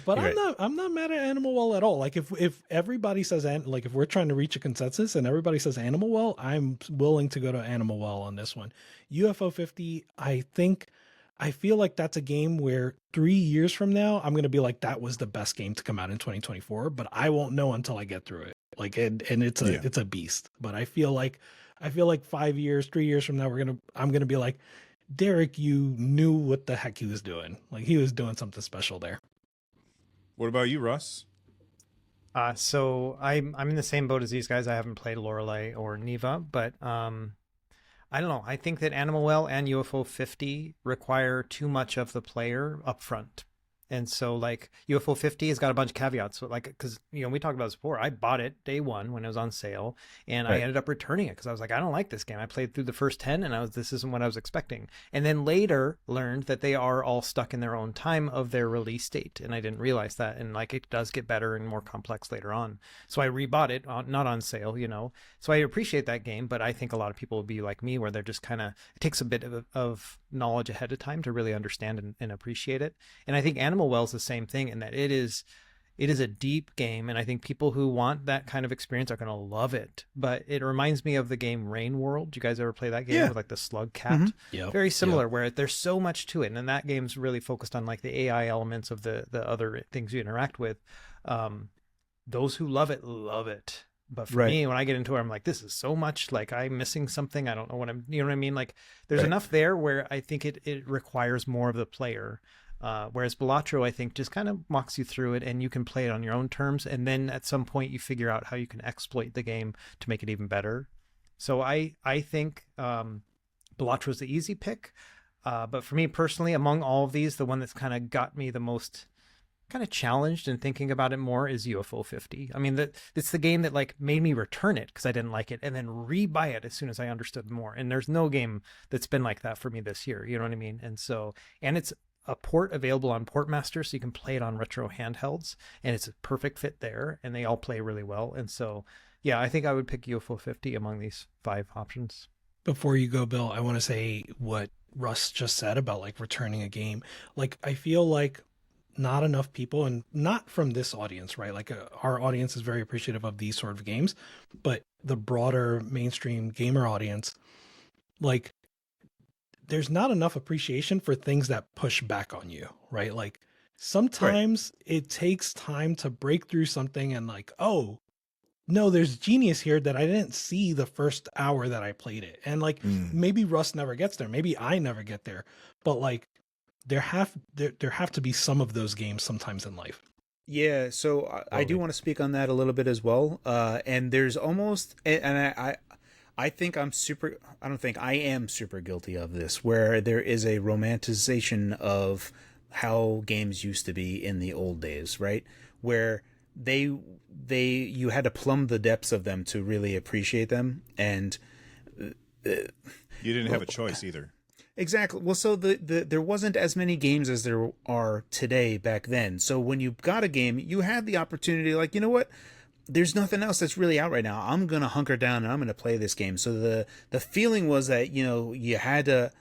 But I'm not mad at Animal Well at all. Like if everybody says, like if we're trying to reach a consensus and everybody says Animal Well, I'm willing to go to Animal Well on this one. UFO 50, I feel like that's a game where 3 years from now, I'm going to be like, that was the best game to come out in 2024, but I won't know until I get through it. Like, and it's a beast, but I feel like 3 years from now, I'm going to be like, Derek, you knew what the heck he was doing. Like, he was doing something special there. What about you, Russ? So I'm in the same boat as these guys. I haven't played Lorelei or Neva, but I don't know. I think that Animal Well and UFO 50 require too much of the player up front. And so like UFO 50 has got a bunch of caveats. So like, because, we talked about this before. I bought it day one when it was on sale, and I ended up returning it because I was like, I don't like this game. I played through the first 10 and this isn't what I was expecting. And then later learned that they are all stuck in their own time of their release date. And I didn't realize that. And like, it does get better and more complex later on. So I rebought it, not on sale, So I appreciate that game, but I think a lot of people will be like me, where they're just kind of, it takes a bit of knowledge ahead of time to really understand and appreciate it. And I think Animal Well's the same thing, in that it is a deep game, and I think people who want that kind of experience are going to love it. But it reminds me of the game Rain World. Do you guys ever play that game with like the slug cat? Yep. Very similar, where there's so much to it, and then that game's really focused on like the AI elements of the other things you interact with. Those who love it. But for me, when I get into it, I'm like, this is so much, like I'm missing something. I don't know what you know what I mean? Like there's enough there where I think it requires more of the player. Whereas Balatro, I think, just kind of walks you through it, and you can play it on your own terms. And then at some point you figure out how you can exploit the game to make it even better. So I think Balatro is the easy pick. But for me personally, among all of these, the one that's kind of got me the most kind of challenged and thinking about it more is UFO 50. I mean, it's the game that like made me return it because I didn't like it, and then rebuy it as soon as I understood more. And there's no game that's been like that for me this year. You know what I mean? And it's a port available on Portmaster, so you can play it on retro handhelds, and it's a perfect fit there, and they all play really well. And so, yeah, I think I would pick UFO 50 among these 5 options. Before you go, Bill, I want to say what Russ just said about like returning a game. Like, I feel like not enough people, and not from this audience, right? Like our audience is very appreciative of these sort of games, but the broader mainstream gamer audience, like, there's not enough appreciation for things that push back on you, right? Like sometimes it takes time to break through something and like, oh no, there's genius here that I didn't see the first hour that I played it. And like, maybe Russ never gets there. Maybe I never get there, but like there have to be some of those games sometimes in life. Yeah. So I do want to speak on that a little bit as well. And there's almost, and I think I don't think I am super guilty of this, where there is a romanticization of how games used to be in the old days, right? Where you had to plumb the depths of them to really appreciate them. And you didn't have a choice either. Exactly. Well, so there wasn't as many games as there are today back then. So when you got a game, you had the opportunity, like, you know what? There's nothing else that's really out right now. I'm going to hunker down and I'm going to play this game. So the feeling was that, you had to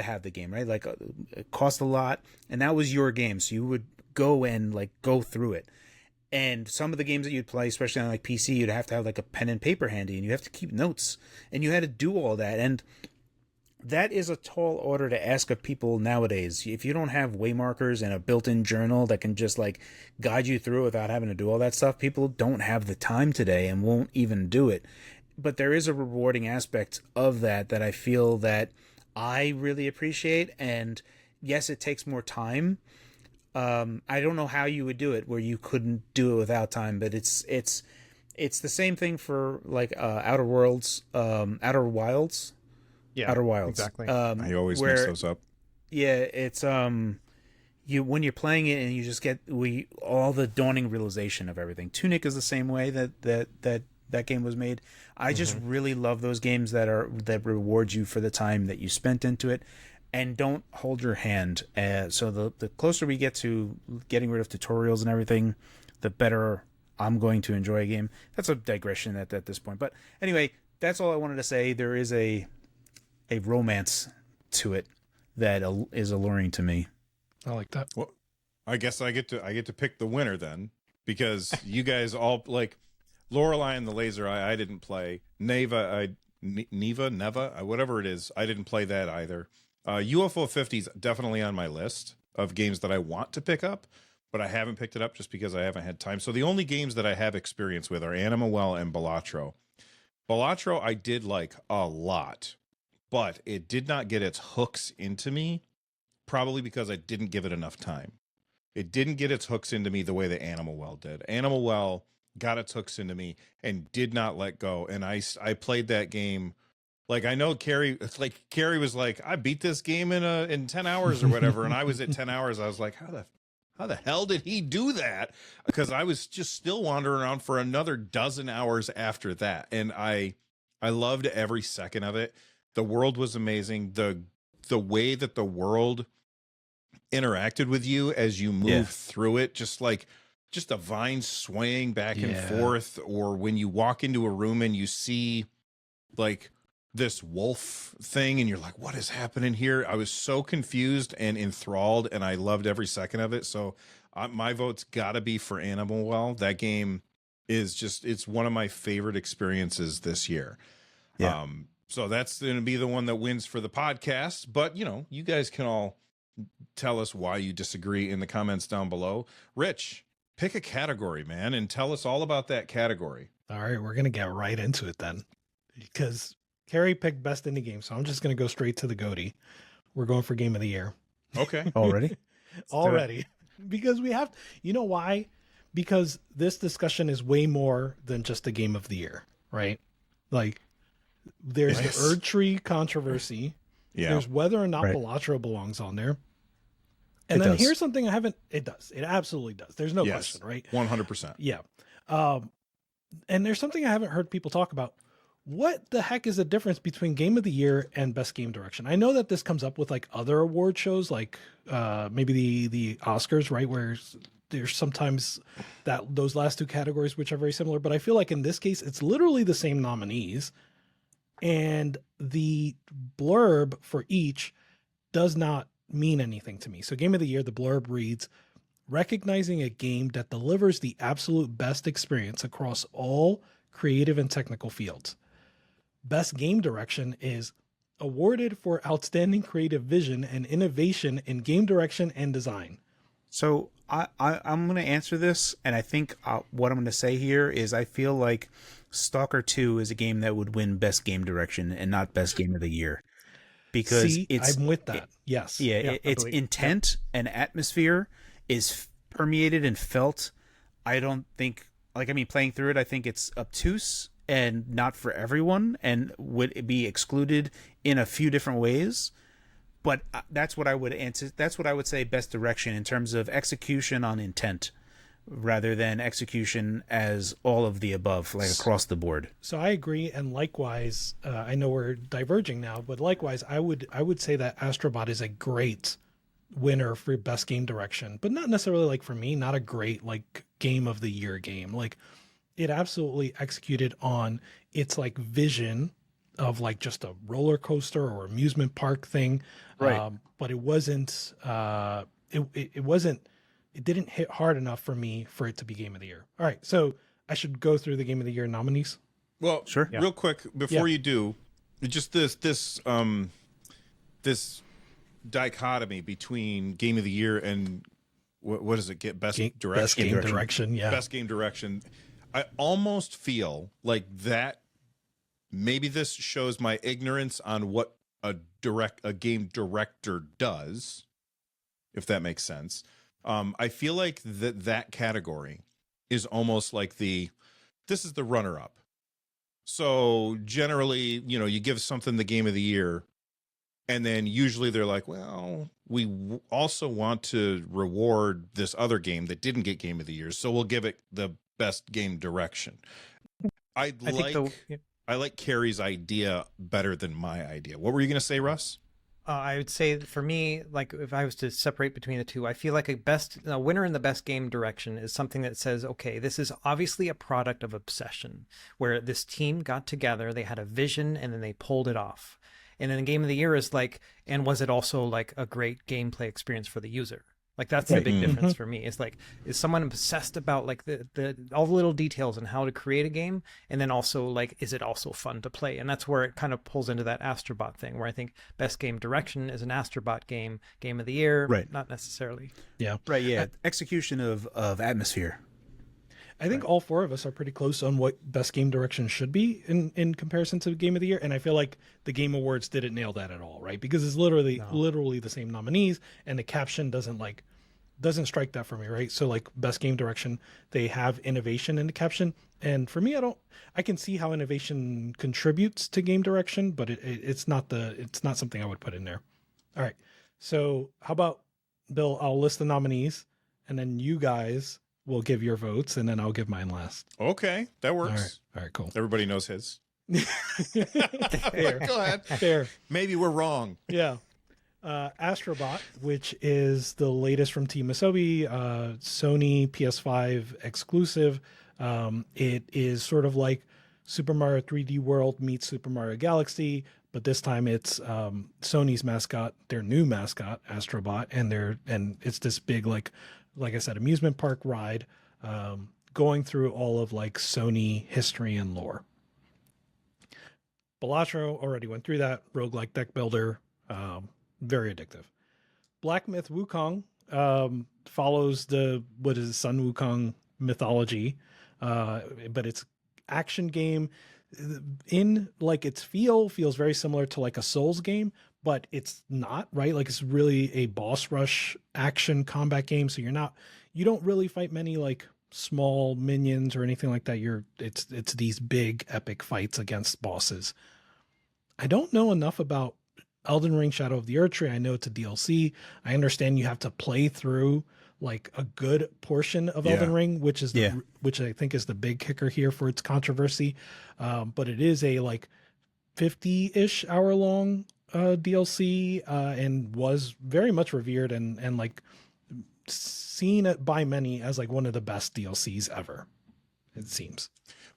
have the game, right? Like it cost a lot, and that was your game. So you would go and like go through it. And some of the games that you'd play, especially on like PC, you'd have to have like a pen and paper handy, and you have to keep notes, and you had to do all that. And that is a tall order to ask of people nowadays. If you don't have waymarkers and a built-in journal that can just like guide you through without having to do all that stuff, people don't have the time today and won't even do it. But there is a rewarding aspect of that I feel that I really appreciate. And yes, it takes more time. I don't know how you would do it where you couldn't do it without time, but it's the same thing for like Outer Wilds. Yeah, Outer Wilds. Exactly. I always mix those up. Yeah, it's you when you're playing it and you just get all the dawning realization of everything. Tunic is the same way that game was made. I just really love those games that reward you for the time that you spent into it and don't hold your hand. So the closer we get to getting rid of tutorials and everything, the better I'm going to enjoy a game. That's a digression at this point. But anyway, that's all I wanted to say. There is a romance to it that is alluring to me. I like that. Well, I guess I get to pick the winner then, because you guys all like Lorelei and the Laser Eye. I didn't play Neva, whatever it is. I didn't play that either. UFO 50 is definitely on my list of games that I want to pick up, but I haven't picked it up just because I haven't had time. So the only games that I have experience with are Animal Well and Balatro. Balatro I did like a lot. but it did not get its hooks into me, probably because I didn't give it enough time. It didn't get its hooks into me the way that Animal Well did. Animal Well got its hooks into me and did not let go. And I played that game. Like, I know Carrie was like, I beat this game in 10 hours or whatever. And I was at 10 hours. I was like, how the hell did he do that? Because I was just still wandering around for another dozen hours after that. And I loved every second of it. The world was amazing. The way that the world interacted with you as you moved through it, just a vine swaying back and forth, or when you walk into a room and you see like this wolf thing and you're like, what is happening here? I was so confused and enthralled, and I loved every second of it. So my vote's gotta be for Animal Well. That game is it's one of my favorite experiences this year. So that's going to be the one that wins for the podcast, but you guys can all tell us why you disagree in the comments down below. Rich, pick a category, man, and tell us all about that category. All right, we're going to get right into it then, because Carrie picked best indie game, so I'm just going to go straight to the GOTY. We're going for game of the year. Okay. Already. Because we have, you know why? Because this discussion is way more than just a game of the year, right? Like, there's the Erd Tree controversy. Yeah. There's whether or not Balatro belongs on there. And then here's something it does. It absolutely does. There's no question, right? 100%. Yeah. And there's something I haven't heard people talk about. What the heck is the difference between game of the year and best game direction? I know that this comes up with like other award shows, like maybe the Oscars, right? Where there's sometimes that those last two categories, which are very similar, but I feel like in this case, it's literally the same nominees. And the blurb for each does not mean anything to me. So game of the year, the blurb reads, recognizing a game that delivers the absolute best experience across all creative and technical fields. Best game direction is awarded for outstanding creative vision and innovation in game direction and design. So I'm going to answer this, and I think what I'm going to say here is I feel like Stalker 2 is a game that would win best game direction and not best game of the year. Because I'm with that. Yes. Yeah, its intent and atmosphere is permeated and felt. I don't think, playing through it, I think it's obtuse and not for everyone and would be excluded in a few different ways. But that's what I would answer. That's what I would say best direction in terms of execution on intent, rather than execution as all of the above, like across the board. So I agree, and likewise, I know we're diverging now, but likewise, I would say that Astrobot is a great winner for best game direction, but not necessarily like for me, not a great like game of the year game. Like it absolutely executed on its like vision of like just a roller coaster or amusement park thing, right? But it wasn't. It wasn't. It didn't hit hard enough for me for it to be game of the year. All right, so I should go through the game of the year nominees. Well, sure. Real quick before you do, just this dichotomy between game of the year and what does it get? Best direction. Best game direction. Yeah. Best game direction. I almost feel like that. Maybe this shows my ignorance on what a game director does, if that makes sense. I feel like that category is almost like this is the runner-up. So generally, you give something the game of the year, and then usually they're like, well, we also want to reward this other game that didn't get game of the year, so we'll give it the best game direction. I like Carrie's idea better than my idea. What were you going to say, Russ? I would say for me, like if I was to separate between the two, I feel like a winner in the best game direction is something that says, okay, this is obviously a product of obsession, where this team got together, they had a vision, and then they pulled it off. And then the game of the year is like, and was it also like a great gameplay experience for the user? Like that's the big difference for me. It's like, is someone obsessed about like the all the little details and how to create a game, and then also like, is it also fun to play? And that's where it kind of pulls into that Astrobot thing, where I think best game direction is an Astrobot game of the year, right? Not necessarily. Yeah, right. Yeah, execution of atmosphere. I think all four of us are pretty close on what best game direction should be in comparison to Game of the Year, and I feel like the Game Awards didn't nail that at all, right? Because it's literally the same nominees, and the caption doesn't strike that for me, right? So like best game direction, they have innovation in the caption, and for me, I can see how innovation contributes to game direction, but it's not something I would put in there. All right, so how about Bill? I'll list the nominees, and then you guys will give your votes, and then I'll give mine last. Okay, that works. All right, cool. Everybody knows his. Fair. Go ahead. Fair. Maybe we're wrong. Yeah. Astrobot, which is the latest from Team Asobi, Sony PS5 exclusive. It is sort of like Super Mario 3D World meets Super Mario Galaxy, but this time it's Sony's mascot, their new mascot, Astrobot, and it's this big like I said, amusement park ride, going through all of like Sony history and lore. Balatro already went through that. Roguelike deck builder, very addictive. Black Myth Wukong follows Sun Wukong mythology, but it's action game in like its feels very similar to like a Souls game, but it's not, right? Like it's really a boss rush action combat game. So you don't really fight many like small minions or anything like that. It's these big epic fights against bosses. I don't know enough about Elden Ring Shadow of the Erdtree. I know it's a DLC. I understand you have to play through like a good portion of Elden Ring, which I think is the big kicker here for its controversy. But it is a like 50-ish hour long DLC, and was very much revered and like seen by many as like one of the best DLCs ever, it seems.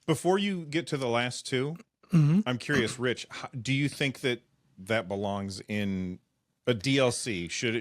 Before you get to the last two, I'm curious, Rich, do you think that belongs in a DLC? Should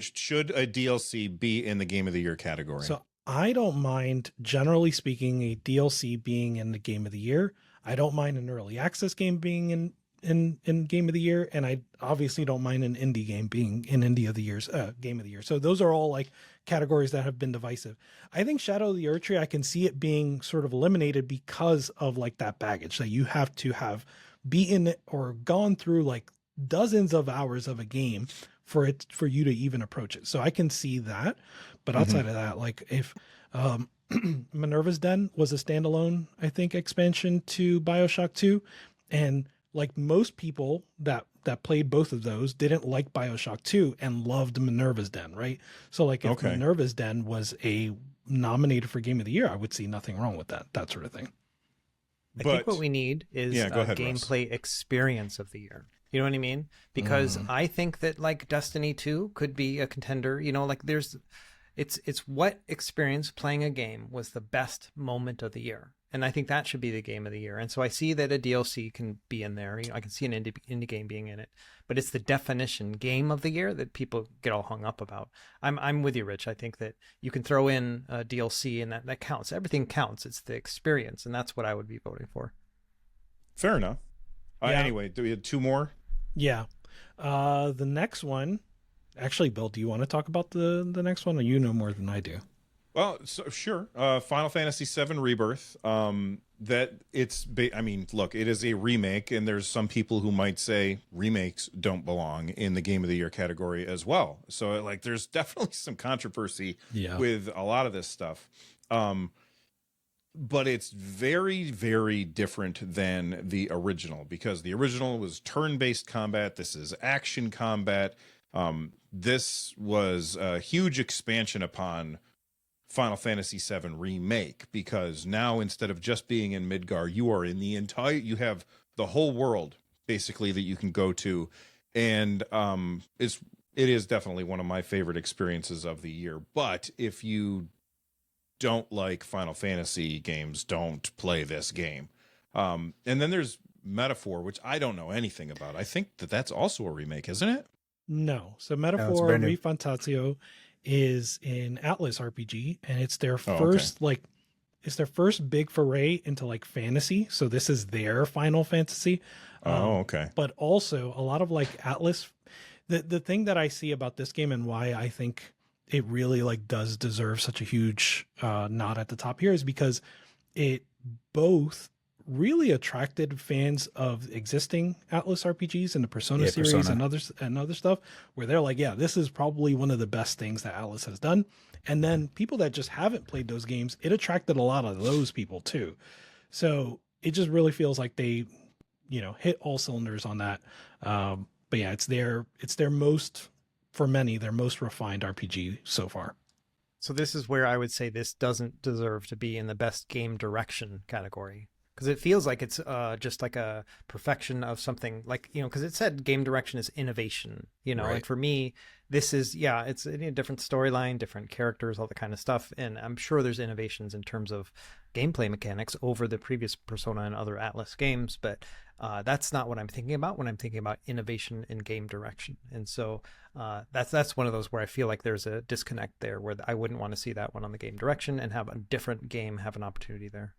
a DLC be in the Game of the Year category? So I don't mind, generally speaking, a DLC being in the Game of the Year. I don't mind an early access game being in Game of the Year, and I obviously don't mind an indie game being in Game of the Year. So those are all like categories that have been divisive. I think Shadow of the Erdtree, I can see it being sort of eliminated because of like that baggage that you have to have beaten or gone through like dozens of hours of a game for you to even approach it. So I can see that, but outside of that, like if Minerva's Den was a standalone, I think, expansion to BioShock 2, and like most people that played both of those didn't like BioShock 2 and loved Minerva's Den, right? So like if Minerva's Den was nominated for Game of the Year, I would see nothing wrong with that sort of thing. I think what we need is go ahead, gameplay experience of the year. You know what I mean? Because I think that like Destiny 2 could be a contender. You know, like it's what experience playing a game was the best moment of the year. And I think that should be the Game of the Year. And so I see that a DLC can be in there. I can see an indie game being in it. But it's the definition Game of the Year that people get all hung up about. I'm with you, Rich. I think that you can throw in a DLC and that counts. Everything counts. It's the experience. And that's what I would be voting for. Fair enough. Anyway, do we have two more? Yeah. The next one, actually, Bill, do you want to talk about the next one? Or you know more than I do? Well, sure. Final Fantasy VII Rebirth. That it's. Look, it is a remake, and there's some people who might say remakes don't belong in the Game of the Year category as well. So, like, there's definitely some controversy with a lot of this stuff. But it's very, very different than the original, because the original was turn-based combat. This is action combat. This was a huge expansion upon Final Fantasy VII Remake, because now instead of just being in Midgar, you are in you have the whole world basically that you can go to, and it is definitely one of my favorite experiences of the year. But if you don't like Final Fantasy games, don't play this game. And then there's Metaphor, which I don't know anything about. I think that's also a remake, isn't it? No. So Metaphor Refantatio is an Atlas RPG, and it's their first it's their first big foray into like fantasy. So this is their Final Fantasy. But also a lot of like Atlas. The thing that I see about this game and why I think it really like does deserve such a huge nod at the top here is because it both really attracted fans of existing Atlas RPGs and the Persona series Persona. and other stuff, where they're like, yeah, this is probably one of the best things that Atlas has done. And then people that just haven't played those games, it attracted a lot of those people too. So it just really feels like they, hit all cylinders on that. But yeah, it's their most, for many, their most refined RPG so far. So this is where I would say this doesn't deserve to be in the best game direction category, because it feels like it's just like a perfection of something, like, because it said game direction is innovation, Right. And for me, this is, it's a different storyline, different characters, all that kind of stuff. And I'm sure there's innovations in terms of gameplay mechanics over the previous Persona and other Atlas games, but that's not what I'm thinking about when I'm thinking about innovation in game direction. And so that's one of those where I feel like there's a disconnect there, where I wouldn't want to see that one on the game direction and have a different game have an opportunity there.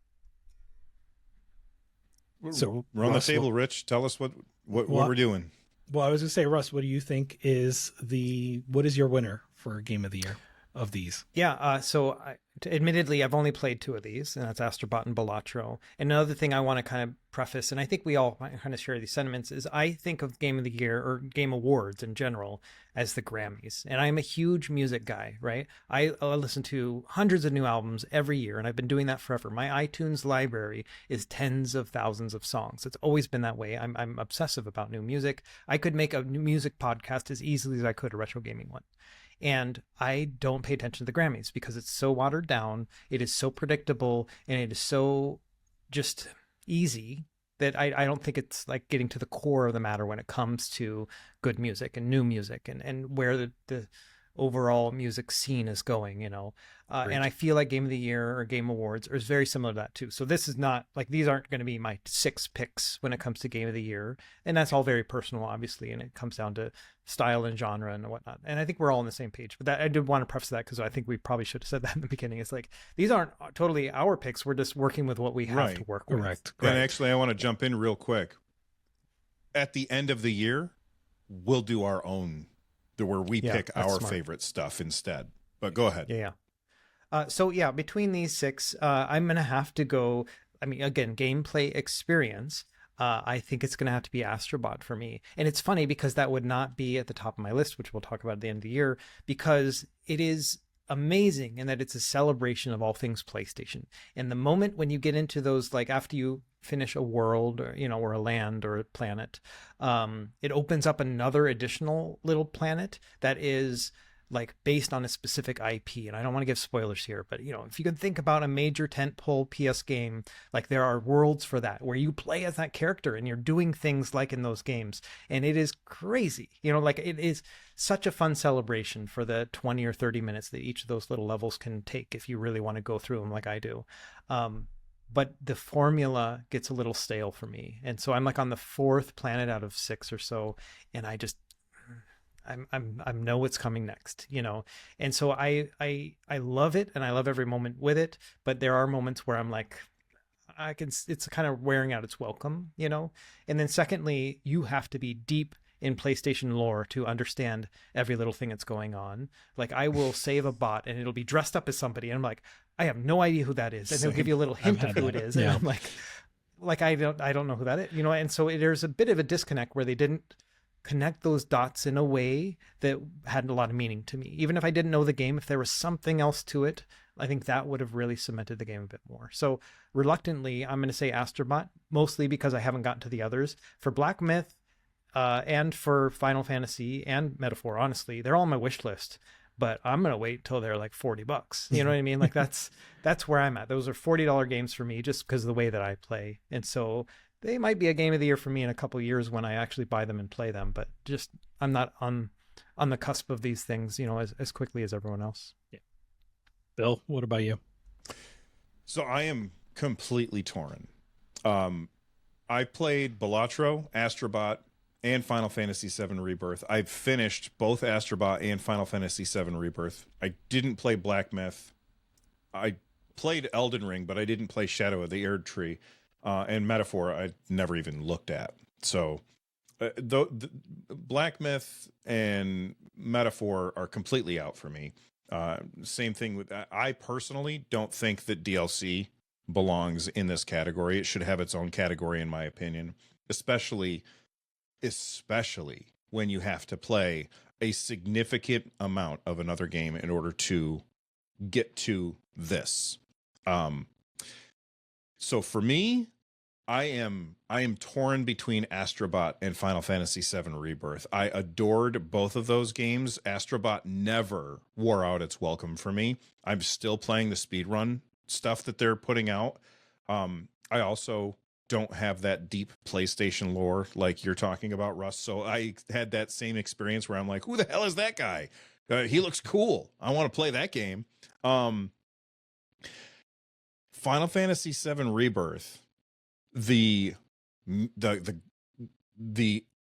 So we're on the table, Rich. Tell us what we're doing. Well, I was going to say, Russ, what do you think what is your winner for Game of the Year of these? Yeah, admittedly, I've only played 2 of these, and that's Astrobot and Balatro. And another thing I want to kind of preface, and I think we all kind of share these sentiments, is I think of Game of the Year or Game Awards in general as the Grammys. And I'm a huge music guy, right? I listen to hundreds of new albums every year, and I've been doing that forever. My iTunes library is tens of thousands of songs. It's always been that way. I'm obsessive about new music. I could make a new music podcast as easily as I could a retro gaming one. And I don't pay attention to the Grammys because it's so watered down, it is so predictable, and it is so just easy that I don't think it's like getting to the core of the matter when it comes to good music and new music and where the overall music scene is going, and I feel like Game of the Year or Game Awards is very similar to that too. So this is not like, these aren't going to be my 6 picks when it comes to Game of the Year, and that's all very personal, obviously, and it comes down to style and genre and whatnot. And I think we're all on the same page, but I did want to preface that because I think we probably should have said that in the beginning. It's like, these aren't totally our picks. We're just working with what we have to work with. Correct. And actually, I want to jump in real quick. At the end of the year, we'll do our own, where we pick our favorite stuff instead. But go ahead. So between these 6, I'm going to have to go, again, gameplay experience. I think it's going to have to be Astrobot for me. And it's funny because that would not be at the top of my list, which we'll talk about at the end of the year, because it is amazing in that it's a celebration of all things PlayStation. And the moment when you get into those, like after you finish a world or, or a land or a planet, it opens up another additional little planet that is like based on a specific IP. And I don't want to give spoilers here, but if you can think about a major tentpole PS game, like there are worlds for that where you play as that character and you're doing things like in those games. And it is crazy, like it is such a fun celebration for the 20 or 30 minutes that each of those little levels can take if you really want to go through them like I do. But the formula gets a little stale for me. And so I'm like on the 4th planet out of 6 or so. And I know what's coming next, and so I love it and I love every moment with it, but there are moments where I'm like, it's kind of wearing out its welcome, and then secondly, you have to be deep in PlayStation lore to understand every little thing that's going on. Like I will save a bot and it'll be dressed up as somebody, and I'm like, I have no idea who that is, and they'll give you a little hint of who it is, and I'm like I don't know who that is, and so there's a bit of a disconnect where they didn't connect those dots in a way that had a lot of meaning to me. Even if I didn't know the game, if there was something else to it, I think that would have really cemented the game a bit more. So reluctantly, I'm going to say Astrobot, mostly because I haven't gotten to the others. For Black Myth and for Final Fantasy and Metaphor, honestly, they're all on my wish list, but I'm going to wait till they're like $40. You know what I mean? Like that's where I'm at. Those are $40 games for me just because of the way that I play. And so they might be a Game of the Year for me in a couple of years when I actually buy them and play them, but just I'm not on the cusp of these things, as quickly as everyone else. Yeah. Bill, what about you? So I am completely torn. I played Balatro, Astrobot, and Final Fantasy VII Rebirth. I've finished both Astrobot and Final Fantasy VII Rebirth. I didn't play Black Myth. I played Elden Ring, but I didn't play Shadow of the Erdtree. And Metaphor, I never even looked at. So, the Black Myth and Metaphor are completely out for me. Same thing with I personally don't think that DLC belongs in this category. It should have its own category, in my opinion, especially when you have to play a significant amount of another game in order to get to this. So for me, I am torn between Astrobot and Final Fantasy VII Rebirth. I adored both of those games. Astrobot never wore out its welcome for me. I'm still playing the speedrun stuff that they're putting out. I also don't have that deep PlayStation lore like you're talking about, Russ. So I had that same experience where I'm like, who the hell is that guy? He looks cool. I want to play that game. Final Fantasy VII Rebirth, the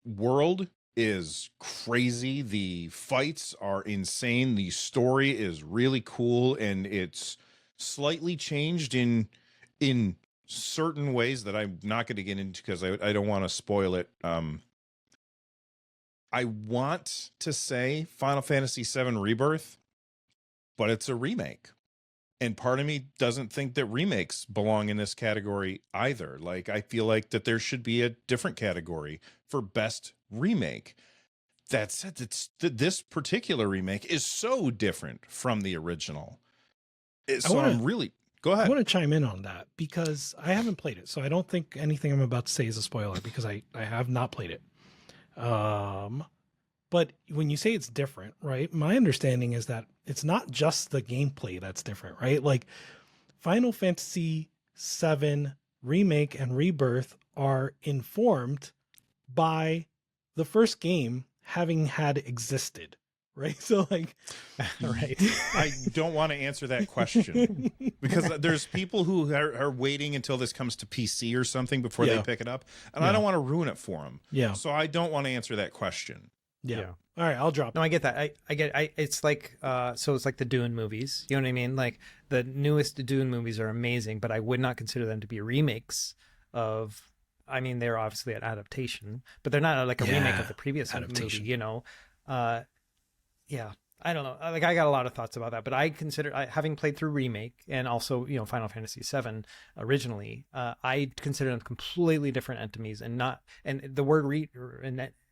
world is crazy. The fights are insane. The story is really cool, and it's slightly changed in certain ways that I'm not going to get into because I don't want to spoil it. I want to say Final Fantasy VII Rebirth, but it's a remake. And part of me doesn't think that remakes belong in this category either. Like, I feel like that there should be a different category for best remake. That said, this particular remake is so different from the original. So I'm really... Go ahead. I want to chime in on that because I haven't played it. So I don't think anything I'm about to say is a spoiler because I have not played it. But when you say it's different, right? My understanding is that it's not just the gameplay that's different, right? Like Final Fantasy VII Remake and Rebirth are informed by the first game having had existed, right? So like, right. I don't want to answer that question because there's people who are waiting until this comes to PC or something before they pick it up. And I don't want to ruin it for them. Yeah. So I don't want to answer that question. Yeah. All right, I'll drop. No, I get that. It's like, so it's like the Dune movies. You know what I mean? Like the newest Dune movies are amazing, but I would not consider them to be remakes of. I mean, they're obviously an adaptation, but they're not like a remake of the previous movie. You know, yeah. I don't know. Like I got a lot of thoughts about that, but I consider having played through Remake and also Final Fantasy VII originally, I consider them completely different entities and the word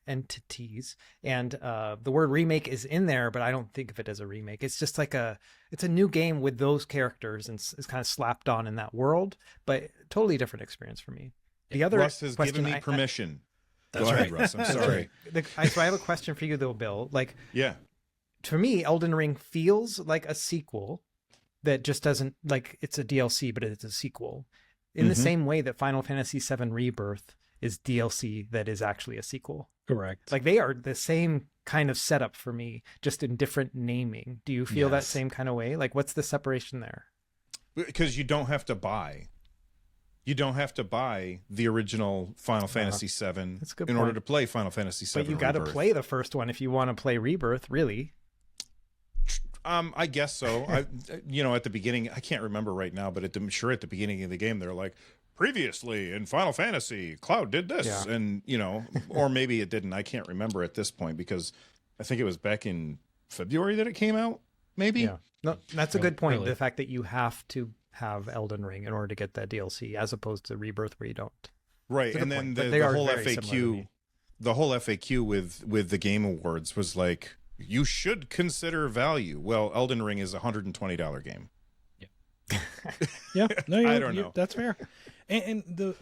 entities and the word remake is in there, but I don't think of it as a remake. It's just like it's a new game with those characters and it's kind of slapped on in that world, but totally different experience for me. The other Russ has given me permission. That's Go right. ahead, Russ. I'm sorry. So I have a question for you though, Bill. Like, yeah, to me, Elden Ring feels like a sequel that just doesn't it's a DLC, but it's a sequel in the same way that Final Fantasy VII Rebirth is DLC that is actually a sequel. Correct. Like they are the same kind of setup for me, just in different naming. Do you feel that same kind of way? Like what's the separation there? Because you don't have to buy. You don't have to buy the original Final Fantasy VII in order to play Final Fantasy VII. But you got to play the first one if you want to play Rebirth, really. I guess so. At the beginning, I can't remember right now, but I'm sure at the beginning of the game, they're like, previously in Final Fantasy, Cloud did this, and or maybe it didn't. I can't remember at this point because I think it was back in February that it came out. Maybe. Yeah. No, that's a good point. Really. The fact that you have to have Elden Ring in order to get that DLC, as opposed to Rebirth where you don't. Right, and then the whole FAQ, with the Game Awards was like, you should consider value. Well, Elden Ring is $120 game. Yeah, no, I don't know. That's fair. And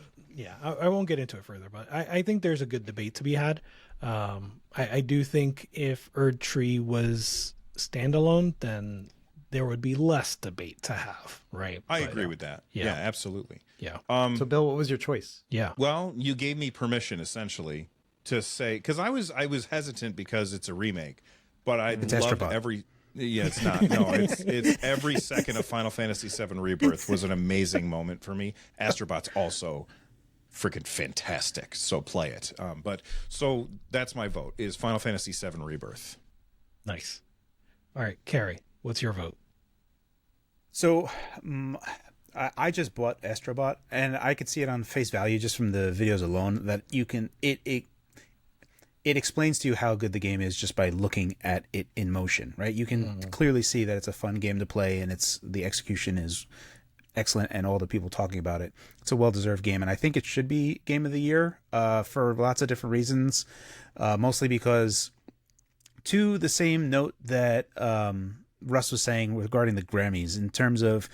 I won't get into it further, but I think there's a good debate to be had. I do think if Erdtree was standalone, then there would be less debate to have, right? I agree with that. Yeah, absolutely. Yeah. So, Bill, what was your choice? Yeah. Well, you gave me permission essentially to say, because I was hesitant because it's a remake, but I love every. Yeah, it's not. No, it's every second of Final Fantasy VII Rebirth was an amazing moment for me. Astrobot's also freaking fantastic, so play it. But so that's my vote, is Final Fantasy VII Rebirth. Nice. All right, Carrie, what's your vote? So I just bought Astrobot, and I could see it on face value just from the videos alone that you can it explains to you how good the game is just by looking at it in motion, right? You can clearly see that it's a fun game to play, and the execution is excellent, and all the people talking about it. It's a well-deserved game, and I think it should be Game of the Year for lots of different reasons, mostly because, to the same note that Russ was saying regarding the Grammys, in terms of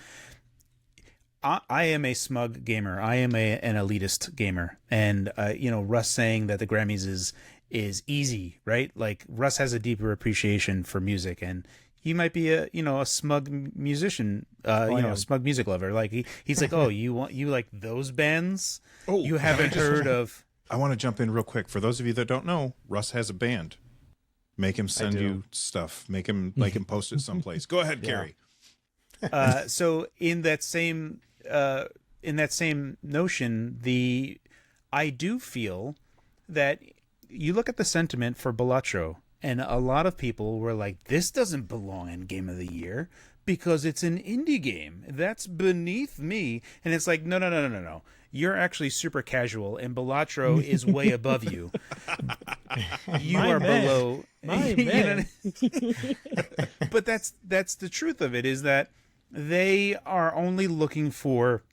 I am a smug gamer. I am an elitist gamer. And, Russ saying that the Grammys is easy, right? Like, Russ has a deeper appreciation for music, and he might be a smug musician, a smug music lover. Like, he's like, oh, you like those bands? Oh, you haven't heard of... I want to jump in real quick. For those of you that don't know, Russ has a band. Make him send you stuff. Make him post it someplace. Go ahead, Gary. So in that same notion, I do feel that you look at the sentiment for Balatro, and a lot of people were like, this doesn't belong in Game of the Year because it's an indie game. That's beneath me. And it's like, no. You're actually super casual, and Balatro is way above you. You are below. My man. But that's the truth of it, is that they are only looking for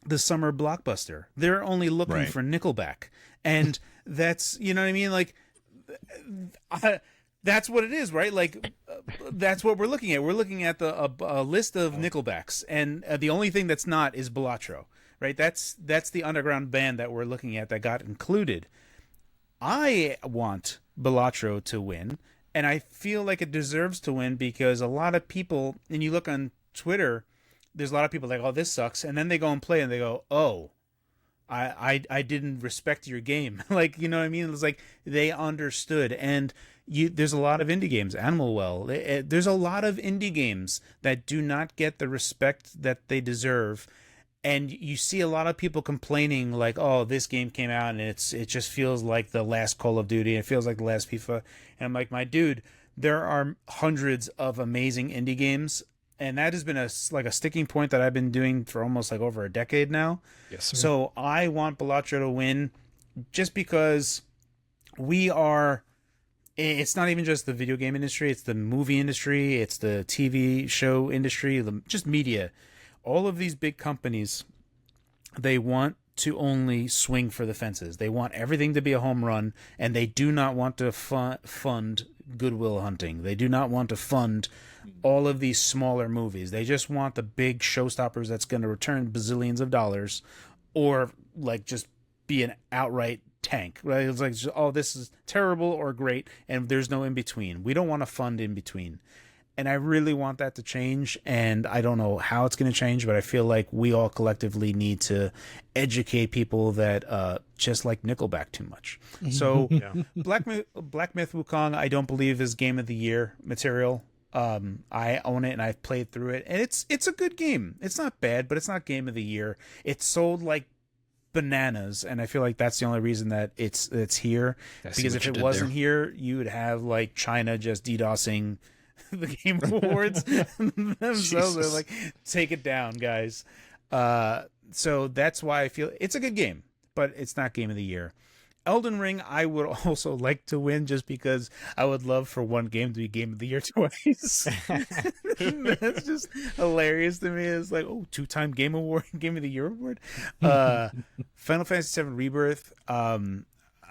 the summer blockbuster. They're only looking for Nickelback. And that's, you know what I mean? Like, that's what it is, right? Like, that's what we're looking at. We're looking at a list of Nickelbacks, and the only thing that's not is Balatro, right? That's the underground band that we're looking at that got included. I want Balatro to win, and I feel like it deserves to win because a lot of people, and you look on Twitter, there's a lot of people like, oh, this sucks, and then they go and play and they go, oh, I didn't respect your game. Like, you know what I mean? It's like they understood. And there's a lot of indie games, Animal Well, there's a lot of indie games that do not get the respect that they deserve. And you see a lot of people complaining like, oh, this game came out and it just feels like the last Call of Duty. It feels like the last FIFA. And I'm like, my dude, there are hundreds of amazing indie games. And that has been a sticking point that I've been doing for almost like over a decade now. Yes, sir. So I want Balatro to win just because it's not even just the video game industry. It's the movie industry. It's the TV show industry, just media. All of these big companies, they want to only swing for the fences. They want everything to be a home run, and they do not want to fund Goodwill Hunting. They do not want to fund all of these smaller movies. They just want the big showstoppers that's going to return bazillions of dollars, or like just be an outright tank, right? It's like, oh, this is terrible or great, and there's no in between. We don't want to fund in between. And I really want that to change, and I don't know how it's going to change, but I feel like we all collectively need to educate people that just like Nickelback too much. So Black Myth Wukong, I don't believe is Game of the Year material. I own it and I've played through it, and it's a good game. It's not bad, but it's not Game of the Year. It sold like bananas, and I feel like that's the only reason that it's here. Because if it wasn't here, you would have like China just DDoSing the Game Awards themselves. They're like, take it down, guys. So that's why I feel it's a good game, but it's not Game of the Year. Elden Ring, I would also like to win just because I would love for one game to be Game of the Year twice. That's just hilarious to me. It's like, oh, 2-time Game of the Year award. Final Fantasy VII Rebirth.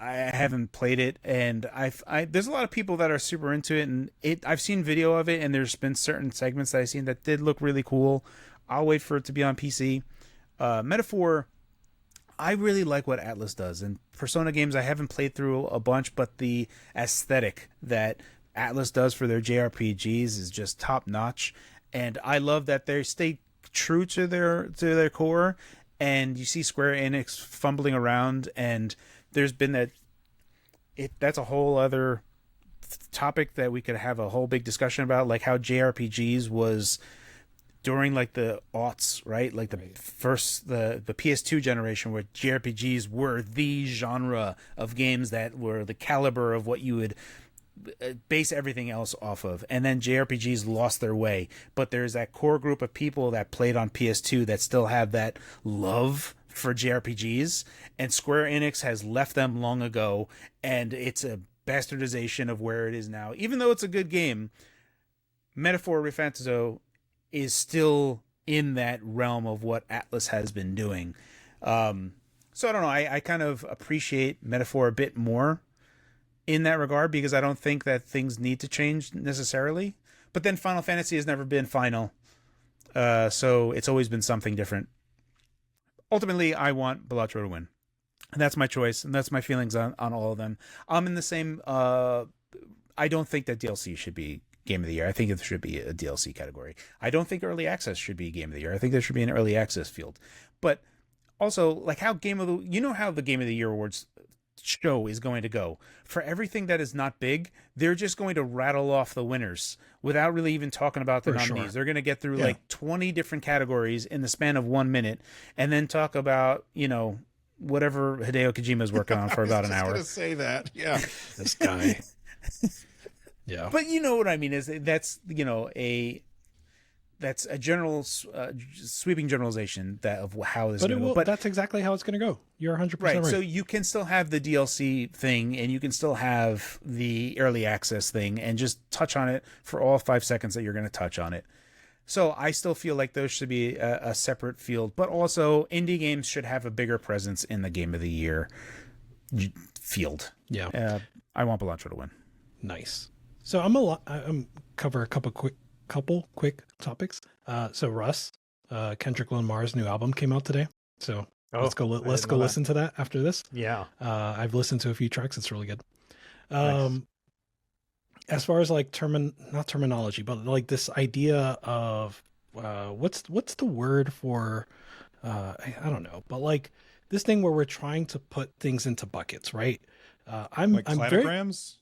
I haven't played it, and there's a lot of people that are super into it, and I've seen video of it, and there's been certain segments that I've seen that did look really cool. I'll wait for it to be on PC. Metaphor, I really like what Atlas does, and Persona games I haven't played through a bunch, but the aesthetic that Atlas does for their JRPGs is just top notch, and I love that they stay true to their core. And you see Square Enix fumbling around, and there's been that's a whole other topic that we could have a whole big discussion about, like how JRPGs was during like the aughts, right? Like the PS2 generation, where JRPGs were the genre of games that were the caliber of what you would base everything else off of. And then JRPGs lost their way, but there's that core group of people that played on PS2 that still have that love for JRPGs, and Square Enix has left them long ago, and it's a bastardization of where it is now. Even though it's a good game, Metaphor Refantazo is still in that realm of what Atlas has been doing. So I don't know. I kind of appreciate Metaphor a bit more in that regard, because I don't think that things need to change necessarily. But then Final Fantasy has never been final. So it's always been something different. Ultimately, I want Balatro to win. And that's my choice, and that's my feelings on all of them. I'm in the same... I don't think that DLC should be Game of the Year. I think it should be a DLC category. I don't think Early Access should be Game of the Year. I think there should be an Early Access field. But also, like how how the Game of the Year awards show is going to go. For everything that is not big, they're just going to rattle off the winners without really even talking about the nominees. Sure. They're going to get through like 20 different categories in the span of 1 minute, and then talk about, whatever Hideo Kojima is working on for about an hour. I was just going to say that. Yeah. This guy. Yeah. But you know what I mean, is that's that's a general sweeping generalization of how this is going to go. But that's exactly how it's going to go. You're 100% right. So you can still have the DLC thing, and you can still have the early access thing, and just touch on it for all 5 seconds that you're going to touch on it. So I still feel like those should be a separate field, but also indie games should have a bigger presence in the Game of the Year field. Yeah. I want Balatro to win. Nice. So I'm cover a couple quick topics. So Russ, Kendrick Lamar's new album came out today. So let's go listen to that after this. Yeah. I've listened to a few tracks. It's really good. Nice. As far as like not terminology, but like this idea of what's the word for I don't know, but like this thing where we're trying to put things into buckets, right? I'm cladograms.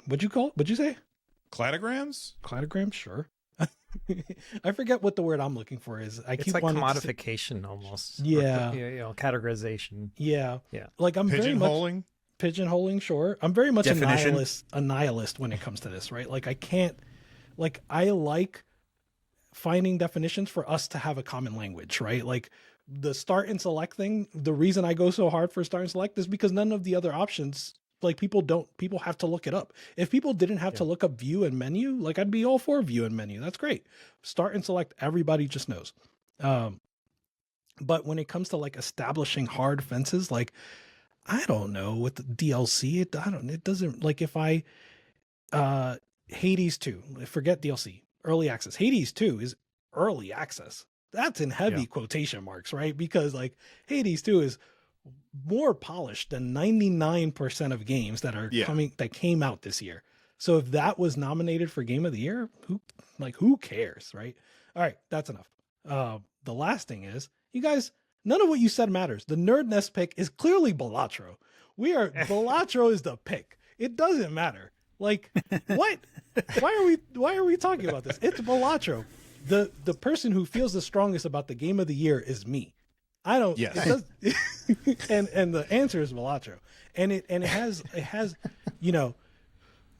What'd you say? Cladograms? Cladograms, sure. I forget what the word I'm looking for is. It's like commodification almost. Yeah. Categorization. Yeah. Yeah. Like I'm pigeonholing. Pigeonholing, sure. I'm very much a nihilist when it comes to this, right? Like I like finding definitions for us to have a common language, right? Like the start and select thing, the reason I go so hard for start and select is because none of the other options, like people have to look it up. If people didn't have to look up view and menu, like I'd be all for view and menu. That's great. Start and select, everybody just knows. But when it comes to like establishing hard fences, like I don't know with the DLC, it doesn't, like if I Hades 2, forget DLC, early access. Hades 2 is early access. That's in heavy quotation marks, right? Because like Hades 2 is more polished than 99% of games that are that came out this year. So if that was nominated for Game of the Year, who cares, right? All right, that's enough. The last thing is, you guys, none of what you said matters. The NerdNest pick is clearly Balatro. Balatro is the pick. It doesn't matter. Like, what? Why are we talking about this? It's Balatro. The person who feels the strongest about the Game of the Year is me. I don't. Yes. And the answer is Balatro. And it has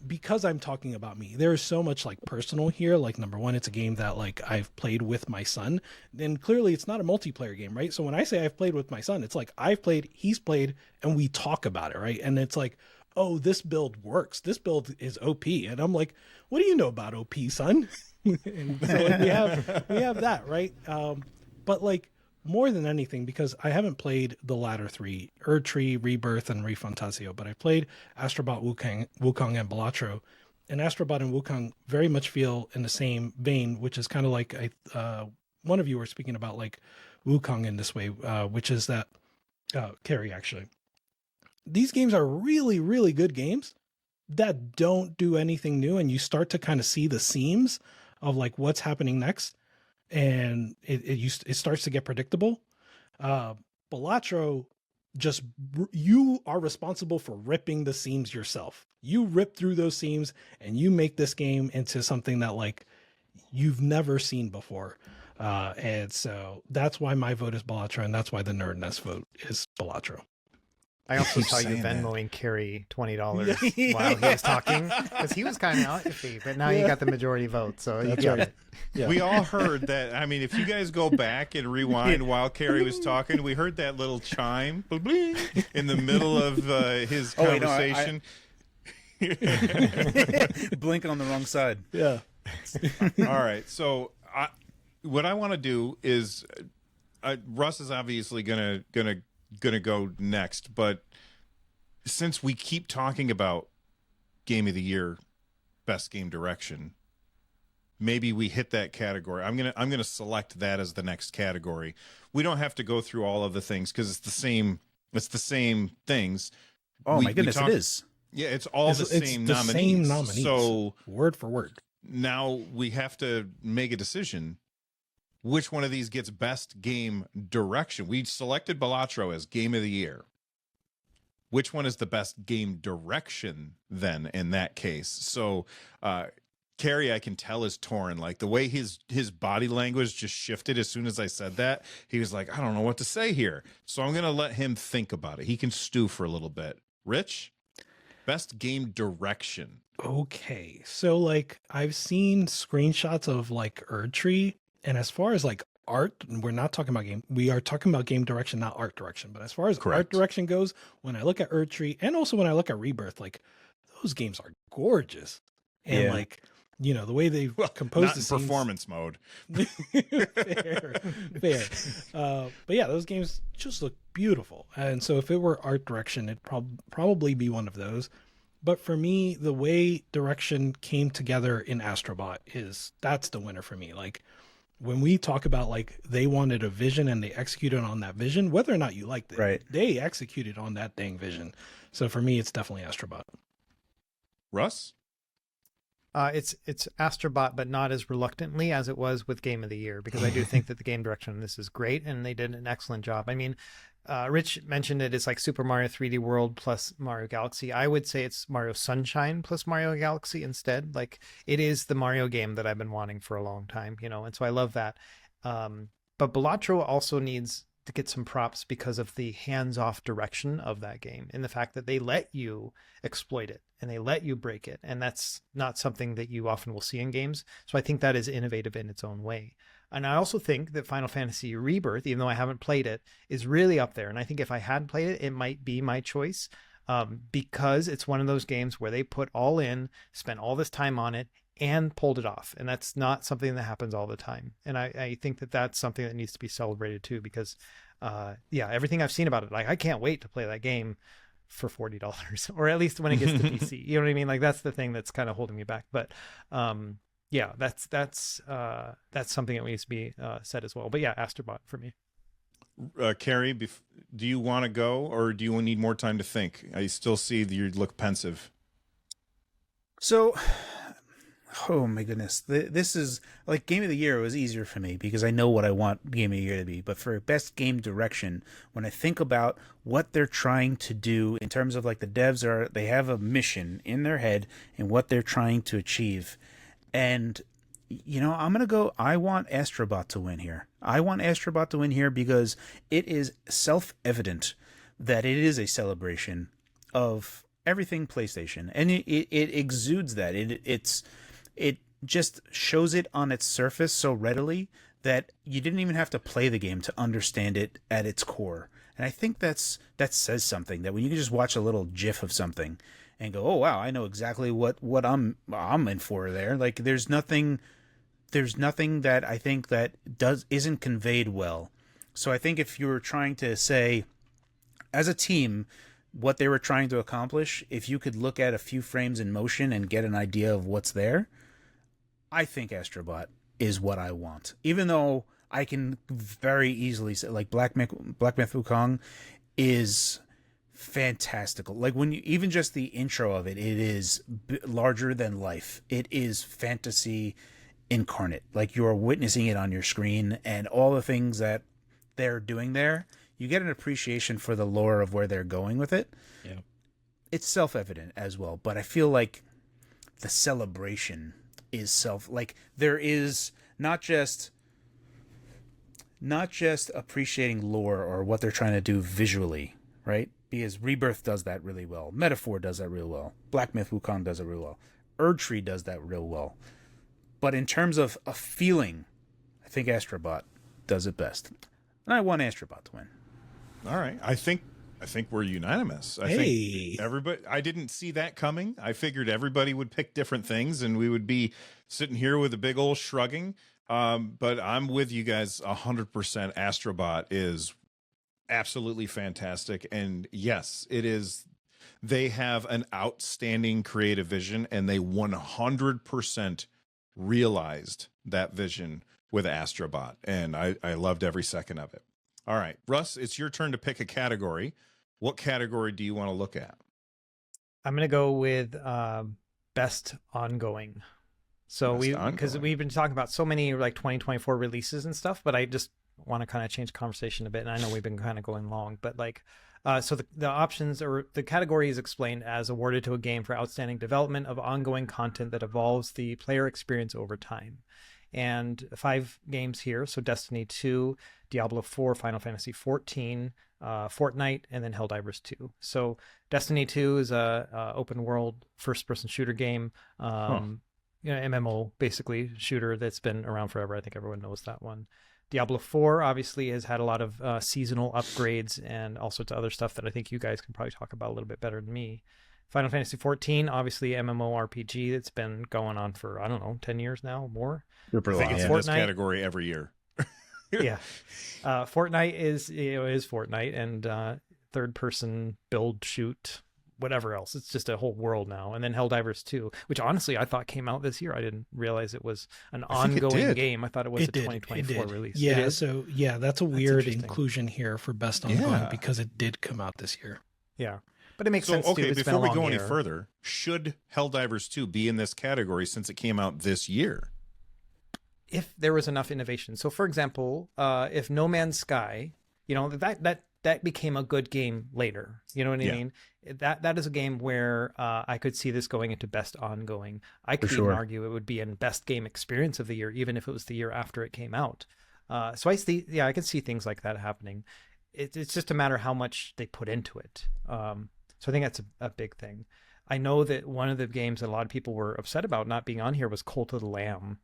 because I'm talking about me, there is so much like personal here. Like number one, it's a game that like I've played with my son. Then clearly it's not a multiplayer game, right? So when I say I've played with my son, it's like I've played, he's played, and we talk about it, right? And it's like, oh, this build works. This build is OP. And I'm like, what do you know about OP, son? And so like, we have that, right? But like more than anything, because I haven't played the latter three, Erdtree, Rebirth, and Refantasio, but I played Astrobot, Wukong, and Balatro. And Astrobot and Wukong very much feel in the same vein, which is kind of like one of you were speaking about like Wukong in this way, which is that Carrie actually. These games are really, really good games that don't do anything new, and you start to kind of see the seams of like what's happening next. And it starts to get predictable. Balatro, you are responsible for ripping the seams yourself. You rip through those seams and you make this game into something that like you've never seen before. And so that's why my vote is Balatro, and that's why the NerdNest vote is Balatro. I also saw you Venmoing Carrie $20 while he was talking, because he was kind of iffy, but now you got the majority vote, so you got it. Yeah. We all heard that. I mean, if you guys go back and rewind while Carrie was talking, we heard that little chime in the middle of his conversation. Blink on the wrong side. Yeah. All right. So what I want to do is, Russ is obviously gonna go next, but since we keep talking about Game of the Year, Best Game Direction, maybe we hit that category. I'm gonna select that as the next category. We don't have to go through all of the things because it's the same things. Oh my goodness, it is. Yeah, it's all the same nominees. Same nominees. So word for word. Now we have to make a decision. Which one of these gets Best Game Direction? We selected Balatro as Game of the Year. Which one is the best game direction then in that case? So Carrie, I can tell, is torn. Like the way his body language just shifted as soon as I said that. He was like, I don't know what to say here. So I'm going to let him think about it. He can stew for a little bit. Rich, best game direction. Okay. So like I've seen screenshots of like Erdtree, and as far as like art, we're not talking about game. We are talking about game direction, not art direction. But as far as art direction goes, when I look at Erdtree and also when I look at Rebirth, like those games are gorgeous. And like, you know, the way they composed the scenes, performance mode. fair. But yeah, those games just look beautiful. And so if it were art direction, it'd probably be one of those. But for me, the way direction came together in Astrobot that's the winner for me. Like when we talk about like they wanted a vision and they executed on that vision, whether or not you liked it, they executed on that dang vision. So for me, it's definitely Astrobot. Russ? It's Astrobot, but not as reluctantly as it was with Game of the Year, because I do think that the game direction on this is great and they did an excellent job. I mean, Rich mentioned it's like Super Mario 3D World plus Mario Galaxy. I would say it's Mario Sunshine plus Mario Galaxy instead. Like it is the Mario game that I've been wanting for a long time, you know, and so I love that. But Balatro also needs to get some props because of the hands-off direction of that game and the fact that they let you exploit it and they let you break it. And that's not something that you often will see in games. So I think that is innovative in its own way. And I also think that Final Fantasy Rebirth, even though I haven't played it, is really up there. And I think if I had played it, it might be my choice because it's one of those games where they put all in, spent all this time on it, and pulled it off. And that's not something that happens all the time. And I think that that's something that needs to be celebrated too, because everything I've seen about it, like I can't wait to play that game for $40, or at least when it gets to PC. You know what I mean? Like that's the thing that's kind of holding me back. But that's something that needs to be said as well. But yeah, Astrobot for me. Carrie, do you want to go, or do you need more time to think? I still see that you look pensive. So, oh my goodness, this is like Game of the Year was easier for me because I know what I want Game of the Year to be. But for best game direction, when I think about what they're trying to do in terms of like the devs they have a mission in their head and what they're trying to achieve. And, you know, I want Astrobot to win here. I want Astrobot to win here because it is self-evident that it is a celebration of everything PlayStation. And it exudes that. It just shows it on its surface so readily that you didn't even have to play the game to understand it at its core. And I think that says something, that when you can just watch a little GIF of something and go, oh wow, I know exactly what I'm in for there. Like there's nothing that I think that isn't conveyed well. So I think if you were trying to say as a team what they were trying to accomplish, if you could look at a few frames in motion and get an idea of what's there, I think Astrobot is what I want. Even though I can very easily say like Black Myth Wukong is fantastical. Like when you even just the intro of it is larger than life. It is fantasy incarnate. Like you're witnessing it on your screen, and all the things that they're doing there, you get an appreciation for the lore of where they're going with it. Yeah, it's self-evident as well, but I feel like the celebration is like there is not just appreciating lore or what they're trying to do visually, right? Because Rebirth does that really well. Metaphor does that real well. Black Myth Wukong does it real well. Erdtree does that real well. But in terms of a feeling, I think Astrobot does it best. And I want Astrobot to win. All right. I think we're unanimous. I think everybody, I didn't see that coming. I figured everybody would pick different things and we would be sitting here with a big old shrugging. But I'm with you guys 100%. Astrobot is absolutely fantastic. And yes, it is. They have an outstanding creative vision, and they 100% realized that vision with Astrobot. And I loved every second of it. All right, Russ, it's your turn to pick a category. What category do you want to look at? I'm going to go with best ongoing. So because we've been talking about so many like 2024 releases and stuff, but I just want to kind of change the conversation a bit. And I know we've been kind of going long, but like, so the options or the category is explained as awarded to a game for outstanding development of ongoing content that evolves the player experience over time. And 5 games here. So Destiny 2, Diablo 4, Final Fantasy 14, Fortnite, and then Helldivers 2. So Destiny 2 is a open world first person shooter game. MMO basically shooter that's been around forever. I think everyone knows that one. Diablo 4 obviously has had a lot of seasonal upgrades and all sorts of other stuff that I think you guys can probably talk about a little bit better than me. Final Fantasy 14, obviously MMORPG that's been going on for, I don't know, 10 years now, more. I think it's in this category every year. Yeah. Fortnite is Fortnite, and third person build, shoot, whatever else. It's just a whole world now. And then Helldivers 2, which honestly I thought came out this year. I didn't realize it was an ongoing game. I thought it was a 2024 release. Yeah, so yeah, that's a weird inclusion here for best ongoing because it did come out this year. Yeah. But it makes sense too. Okay, before we go any further, should Helldivers 2 be in this category since it came out this year? If there was enough innovation. So for example, if No Man's Sky, that became a good game later. You know what I mean? That is a game where I could see this going into best ongoing. I could even argue it would be in best game experience of the year, even if it was the year after it came out. So I can see things like that happening. It's just a matter how much they put into it. So I think that's a big thing. I know that one of the games that a lot of people were upset about not being on here was Cult of the Lamb.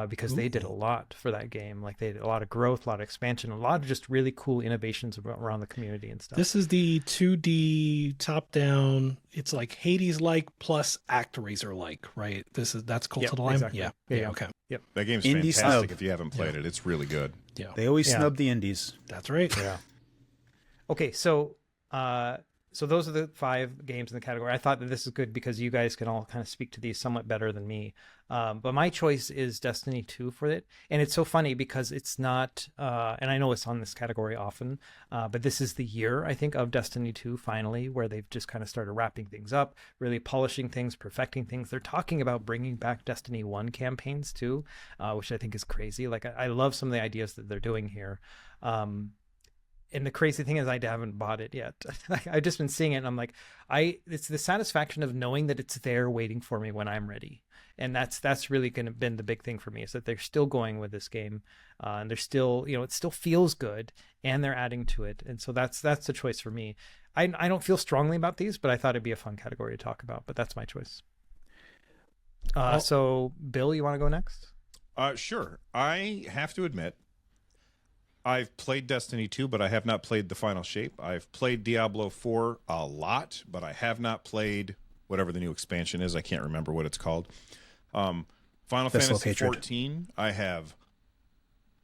Because they did a lot for that game. Like they did a lot of growth, a lot of expansion, a lot of just really cool innovations around the community and stuff. This is the 2D top-down. It's like Hades-like plus ActRaiser-like, right? That's Cult of the Lamb. Exactly. Yeah. Okay. Yep. That game's fantastic. If you haven't played it, it's really good. Yeah. They always snub the indies. That's right. Yeah. Okay, so those are the 5 games in the category. I thought that this is good because you guys can all kind of speak to these somewhat better than me. But my choice is Destiny 2 for it. And it's so funny because it's not, and I know it's on this category often, but this is the year, I think, of Destiny 2 finally, where they've just kind of started wrapping things up, really polishing things, perfecting things. They're talking about bringing back Destiny 1 campaigns too, which I think is crazy. Like I love some of the ideas that they're doing here. And the crazy thing is I haven't bought it yet. I've just been seeing it and I'm like, it's the satisfaction of knowing that it's there waiting for me when I'm ready. And that's really been the big thing for me, is that they're still going with this game. And they're still, it still feels good and they're adding to it. And so that's the choice for me. I don't feel strongly about these, but I thought it'd be a fun category to talk about, but that's my choice. So Bill, you want to go next? Sure. I have to admit, I've played Destiny 2, but I have not played the Final Shape. I've played Diablo 4 a lot, but I have not played whatever the new expansion is. I can't remember what it's called. Final Fantasy 14, I have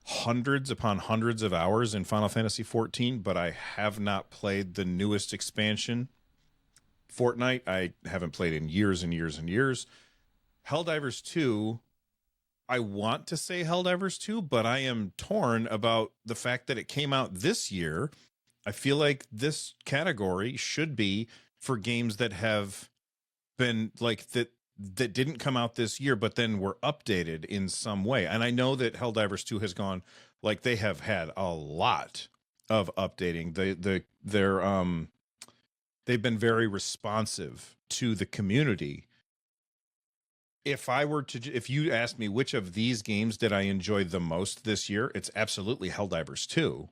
hundreds upon hundreds of hours in Final Fantasy 14, but I have not played the newest expansion. Fortnite, I haven't played in years and years and years. Helldivers 2... I want to say Helldivers 2, but I am torn about the fact that it came out this year. I feel like this category should be for games that have been like that didn't come out this year, but then were updated in some way. And I know that Helldivers 2 has gone, like, they have had a lot of updating. They've been very responsive to the community. If you asked me which of these games did I enjoy the most this year, it's absolutely Helldivers 2.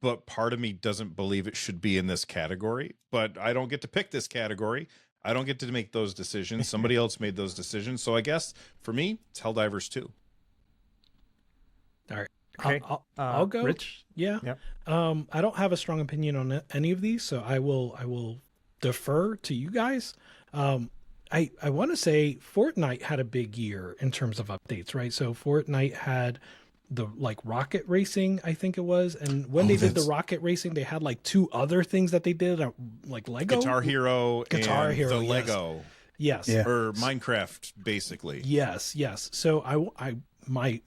But part of me doesn't believe it should be in this category. But I don't get to pick this category. I don't get to make those decisions. Somebody else made those decisions. So I guess for me, it's Helldivers 2. All right. Okay. I'll go. Rich? Yeah. Yep. I don't have a strong opinion on any of these, so I will defer to you guys. I want to say Fortnite had a big year in terms of updates, right? So Fortnite had the like rocket racing, I think it was, and when they did the rocket racing, they had like 2 other things that they did, like Lego, Guitar Hero, and the Lego, yes, or Minecraft, basically. Yes. So my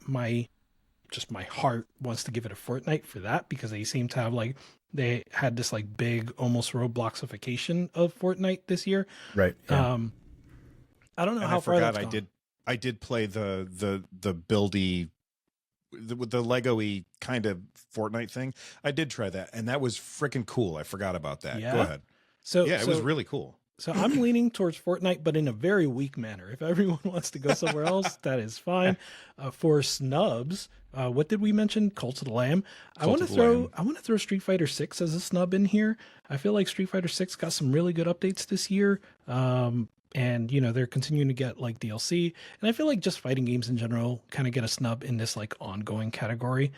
heart wants to give it a Fortnite for that, because they seem to have like, they had this like big almost Robloxification of Fortnite this year, right? Yeah. I don't know how far that's gone. I did play the buildy, the Lego-y kind of Fortnite thing. I did try that, and that was freaking cool. I forgot about that. Yeah? Go ahead. So it was really cool. So I'm leaning towards Fortnite, but in a very weak manner. If everyone wants to go somewhere else, that is fine. For snubs, what did we mention? Cult of the Lamb. I want to throw Street Fighter 6 as a snub in here. I feel like Street Fighter 6 got some really good updates this year. And they're continuing to get like DLC, and I feel like just fighting games in general kind of get a snub in this like ongoing category.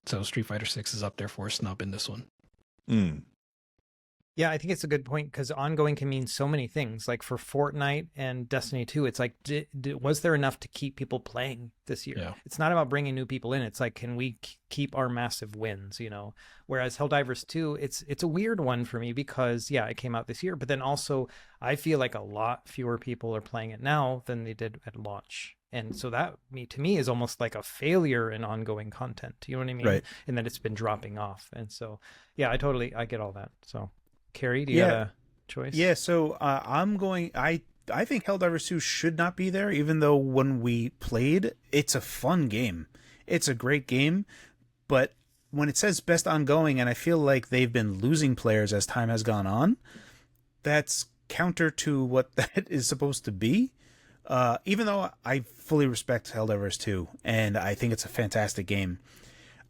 So Street Fighter 6 is up there for a snub in this one. Yeah, I think it's a good point, because ongoing can mean so many things. Like for Fortnite and Destiny 2, it's like, was there enough to keep people playing this year? Yeah. It's not about bringing new people in. It's like, can we keep our massive wins, Whereas Helldivers 2, it's a weird one for me, because, yeah, it came out this year. But then also, I feel like a lot fewer people are playing it now than they did at launch. And so that, to me, is almost like a failure in ongoing content. You know what I mean? Right. And that it's been dropping off. And so, yeah, I get all that. So... Carrie, do you have a choice? Yeah, so I'm going... I think Helldivers 2 should not be there, even though when we played, it's a fun game. It's a great game, but when it says best ongoing, and I feel like they've been losing players as time has gone on, that's counter to what that is supposed to be. Even though I fully respect Helldivers 2, and I think it's a fantastic game,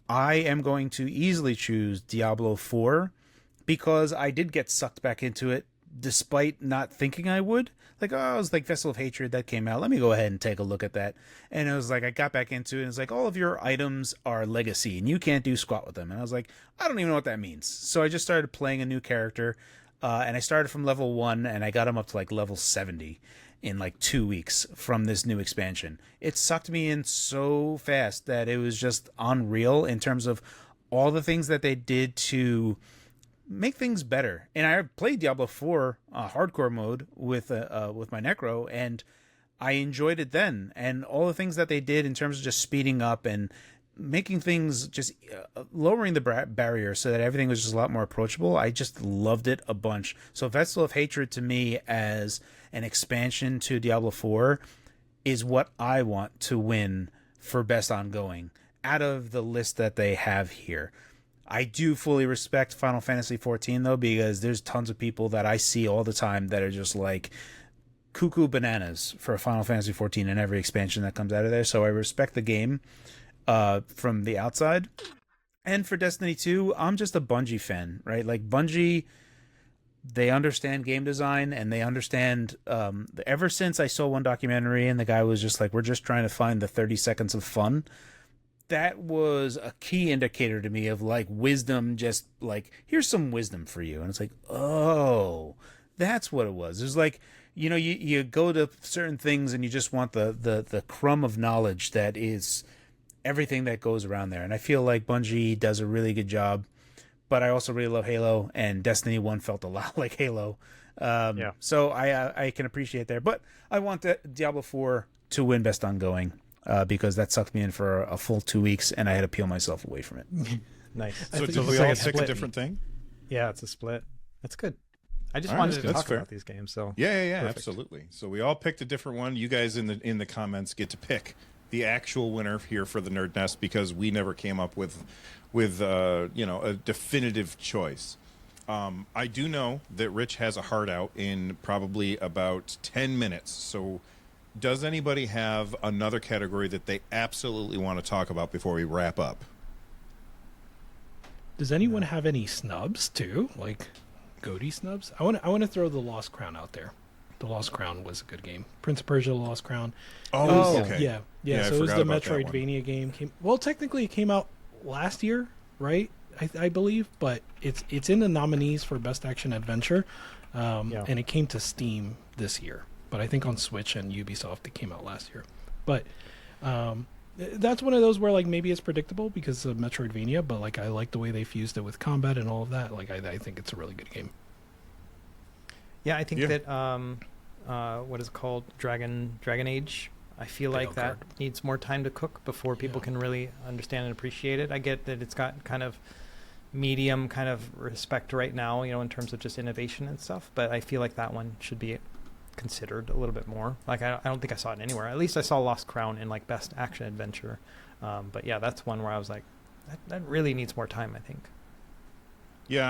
I am going to easily choose Diablo 4, because I did get sucked back into it despite not thinking I would. Like, I was like, Vessel of Hatred, that came out. Let me go ahead and take a look at that. And it was like, I got back into it, and it's like, all of your items are legacy, and you can't do squat with them. And I was like, I don't even know what that means. So I just started playing a new character, and I started from level 1, and I got him up to like level 70 in like 2 weeks from this new expansion. It sucked me in so fast that it was just unreal in terms of all the things that they did to make things better. And I played Diablo 4 hardcore mode with my Necro, and I enjoyed it then. And all the things that they did in terms of just speeding up and making things, just lowering the barrier so that everything was just a lot more approachable, I just loved it a bunch. So Vessel of Hatred, to me, as an expansion to Diablo 4, is what I want to win for best ongoing out of the list that they have here. I do fully respect Final Fantasy XIV, though, because there's tons of people that I see all the time that are just like cuckoo bananas for Final Fantasy XIV and every expansion that comes out of there. So I respect the game from the outside. And for Destiny 2, I'm just a Bungie fan, right? Like, Bungie, they understand game design, and they understand ever since I saw one documentary and the guy was just like, we're just trying to find the 30 seconds of fun. That was a key indicator to me of like wisdom, just like, here's some wisdom for you. And it's like, oh, that's what it was. It was like, you go to certain things and you just want the crumb of knowledge that is everything that goes around there. And I feel like Bungie does a really good job, but I also really love Halo, and Destiny 1 felt a lot like Halo. So I can appreciate there, but I want Diablo 4 to win best ongoing. Because that sucked me in for a full 2 weeks, and I had to peel myself away from it. Nice. So did we all pick a different thing? Yeah, it's a split. That's good. I just wanted to talk about these games. So yeah, absolutely. So we all picked a different one. You guys in the comments get to pick the actual winner here for the Nerd Nest, because we never came up with a definitive choice. I do know that Rich has a heart out in probably about 10 minutes. So does anybody have another category that they absolutely want to talk about before we wrap up? Does anyone have any snubs too, like GOTY snubs? I want to throw the Lost Crown out there. The Lost Crown was a good game. Prince of Persia: The Lost Crown. Okay. Yeah. So it was the Metroidvania game. Technically it came out last year, right? I believe, but it's in the nominees for Best Action Adventure, and it came to Steam this year. but I think on Switch and Ubisoft it came out last year. But that's one of those where like maybe it's predictable because of Metroidvania, but like I like the way they fused it with combat and all of that. Like I think it's a really good game. Yeah, I think that what is it called, Dragon Age. I feel like that needs more time to cook before people can really understand and appreciate it. I get that it's got kind of medium kind of respect right now, in terms of just innovation and stuff. But I feel like that one should be considered a little bit more. Like I don't think I saw it anywhere. At least I saw Lost Crown in like Best Action Adventure. But yeah, that's one where I was like, that really needs more time, I think. Yeah,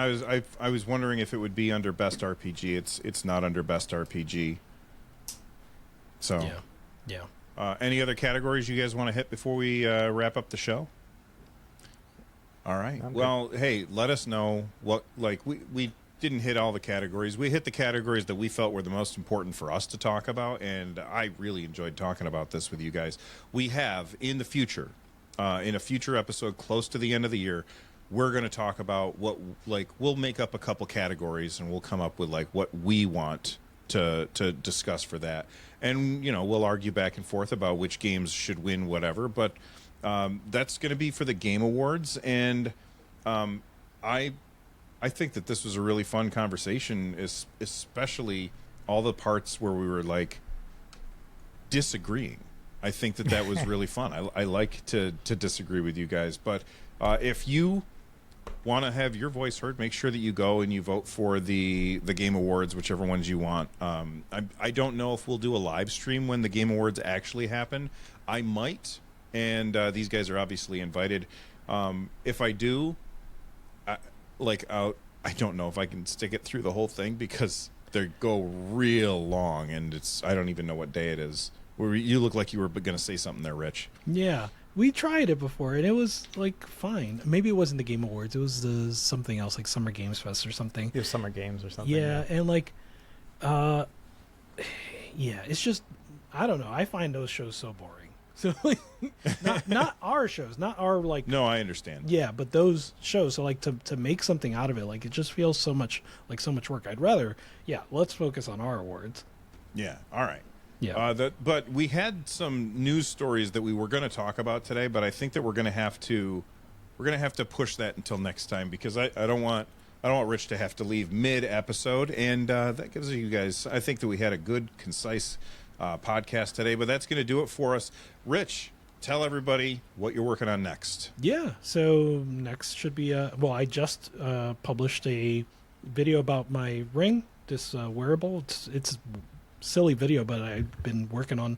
I was wondering if it would be under Best RPG. It's not under Best RPG. So yeah. Any other categories you guys want to hit before we wrap up the show? All right. Well, hey, let us know what, like, we didn't hit all the categories. We hit the categories that we felt were the most important for us to talk about, and I really enjoyed talking about this with you guys. We have, in the future, in a future episode close to the end of the year, we're going to talk about what, like, we'll make up a couple categories, and we'll come up with, like, what we want to discuss for that. And, we'll argue back and forth about which games should win whatever, but that's going to be for the Game Awards, and I think that this was a really fun conversation, especially all the parts where we were, like, disagreeing. I think that was really fun. I like to disagree with you guys, but if you want to have your voice heard, make sure that you go and you vote for the Game Awards, whichever ones you want. I don't know if we'll do a live stream when the Game Awards actually happen. I might, and these guys are obviously invited. If I do, I don't know if I can stick it through the whole thing because they go real long, and I don't even know what day it is. You look like you were going to say something there, Rich. Yeah. We tried it before, and it was, like, fine. Maybe it wasn't the Game Awards. It was something else, like Summer Games Fest or something. It was Summer Games or something. Yeah, and, like, it's just, I don't know. I find those shows so boring. So, like, not our shows, not our, like... No, I understand. Yeah, but those shows, so, like, to make something out of it, like, it just feels so much work. I'd rather, let's focus on our awards. Yeah, all right. Yeah. But we had some news stories that we were going to talk about today, but I think that we're going to have to push that until next time because I don't want Rich to have to leave mid episode, and that gives you guys. I think that we had a good, concise podcast today, but that's going to do it for us. Rich, tell everybody what you're working on next. Yeah. So next should be I just published a video about my ring, this wearable. It's silly video, but I've been working on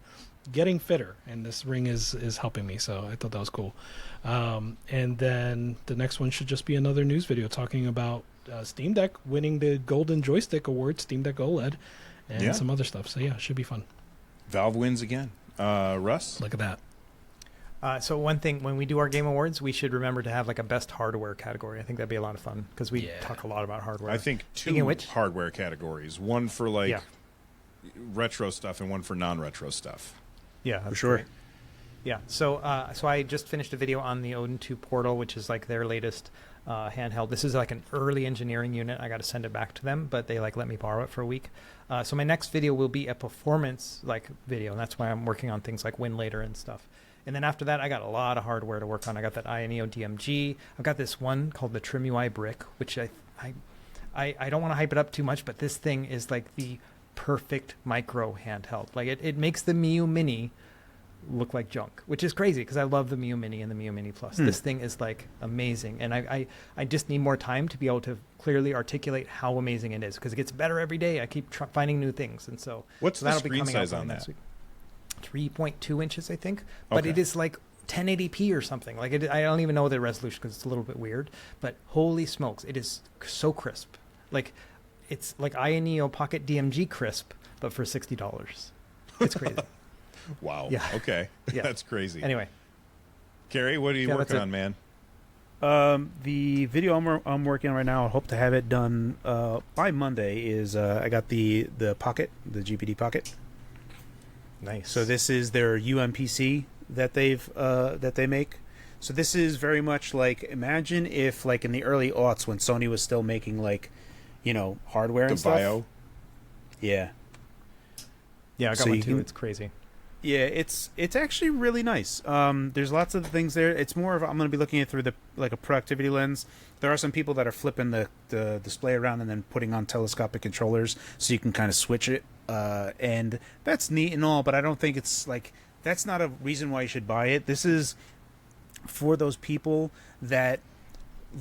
getting fitter, and this ring is helping me, so I thought that was cool. And then the next one should just be another news video talking about Steam Deck winning the Golden Joystick Award, Steam Deck OLED, and some other stuff. So yeah, it should be fun. Valve wins again. Russ? Look at that. So one thing, when we do our Game Awards, we should remember to have like a best hardware category. I think that'd be a lot of fun because we talk a lot about hardware. I think two hardware categories, one for retro stuff and one for non-retro stuff. Yeah, for sure. Great. Yeah, so I just finished a video on the Odin 2 Portal, which is like their latest handheld. This is like an early engineering unit. I got to send it back to them, but they let me borrow it for a week. So my next video will be a performance video, and that's why I'm working on things like Win Later and stuff. And then after that, I got a lot of hardware to work on. I got that INEO DMG. I've got this one called the TrimUI Brick, which I don't want to hype it up too much, but this thing is like the perfect micro handheld. Like it makes the Miu Mini look like junk, which is crazy because I love the Miu Mini and the Miu Mini Plus. This thing is like amazing, and I just need more time to be able to clearly articulate how amazing it is because it gets better every day. I keep finding new things, and so what's the screen size on that? 3.2 inches, I think, but it is like 1080p or something. Like I don't even know the resolution because it's a little bit weird, but holy smokes, it is so crisp. Like it's like INEO Pocket DMG crisp, but for $60. It's crazy. Wow. Yeah. Okay. Yeah. That's crazy. Anyway, Gary, what are you working on, man? The video I'm working on right now, I hope to have it done by Monday. Is I got the Pocket, the GPD Pocket. Nice. So this is their UMPC that they make. So this is very much like, imagine if like in the early aughts when Sony was still making hardware and stuff. Bio. Yeah. Yeah, I got one too. It's crazy. Yeah, it's actually really nice. There's lots of things there. It's more of I'm going to be looking at it through a productivity lens. There are some people that are flipping the display around and then putting on telescopic controllers so you can kind of switch it, and that's neat and all. But I don't think it's that's not a reason why you should buy it. This is for those people that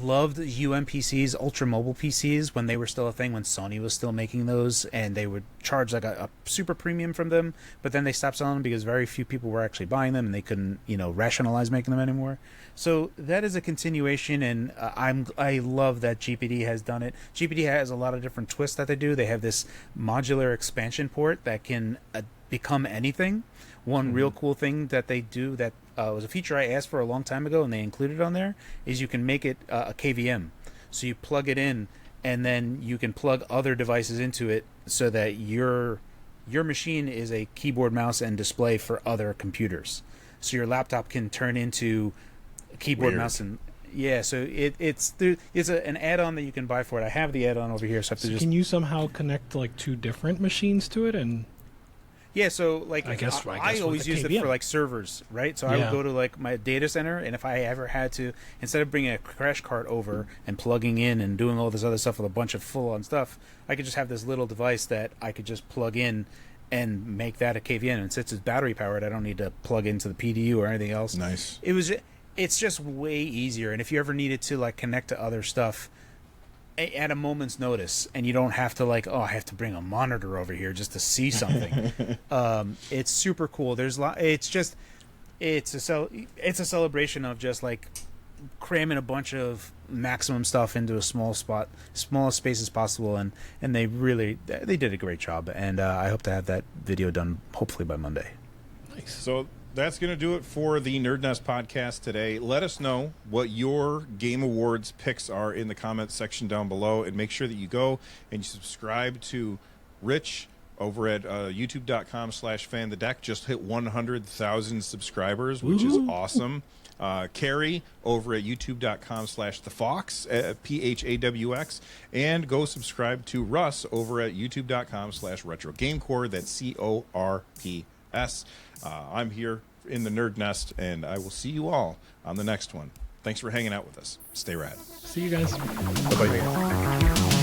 loved UMPCs, ultra mobile PCs, when they were still a thing, when Sony was still making those, and they would charge a super premium from them, but then they stopped selling them because very few people were actually buying them and they couldn't rationalize making them anymore. So that is a continuation, and I love that GPD has done it. GPD has a lot of different twists that they do. They have this modular expansion port that can become anything. One real cool thing that they do that was a feature I asked for a long time ago, and they included on there, is you can make it a KVM. So you plug it in, and then you can plug other devices into it, so that your machine is a keyboard, mouse, and display for other computers. So your laptop can turn into a keyboard, mouse, and so it's an add-on that you can buy for it. I have the add-on over here, so can you somehow connect two different machines to it and? Yeah, so I guess I always use it for servers, right? So I would go to my data center, and if I ever had to, instead of bringing a crash cart over and plugging in and doing all this other stuff with a bunch of full-on stuff, I could just have this little device that I could just plug in and make that a KVM. And since it's battery powered, I don't need to plug into the PDU or anything else. Nice. It's just way easier. And if you ever needed to connect to other stuff at a moment's notice, and you don't have to I have to bring a monitor over here just to see something. It's super cool. It's a celebration of just cramming a bunch of maximum stuff into a smallest space as possible, and they did a great job. And I hope to have that video done hopefully by Monday. Nice. So that's going to do it for the NerdNest podcast today. Let us know what your Game Awards picks are in the comments section down below, and make sure that you go and you subscribe to Rich over at youtube.com/fanthedeck. Just hit 100,000 subscribers, which is awesome. Carrie over at youtube.com/thefox, PHAWX, and go subscribe to Russ over at youtube.com/retrogamecore. That's CORPS. I'm here in the Nerd Nest, and I will see you all on the next one. Thanks for hanging out with us. Stay rad. See you guys. Bye-bye.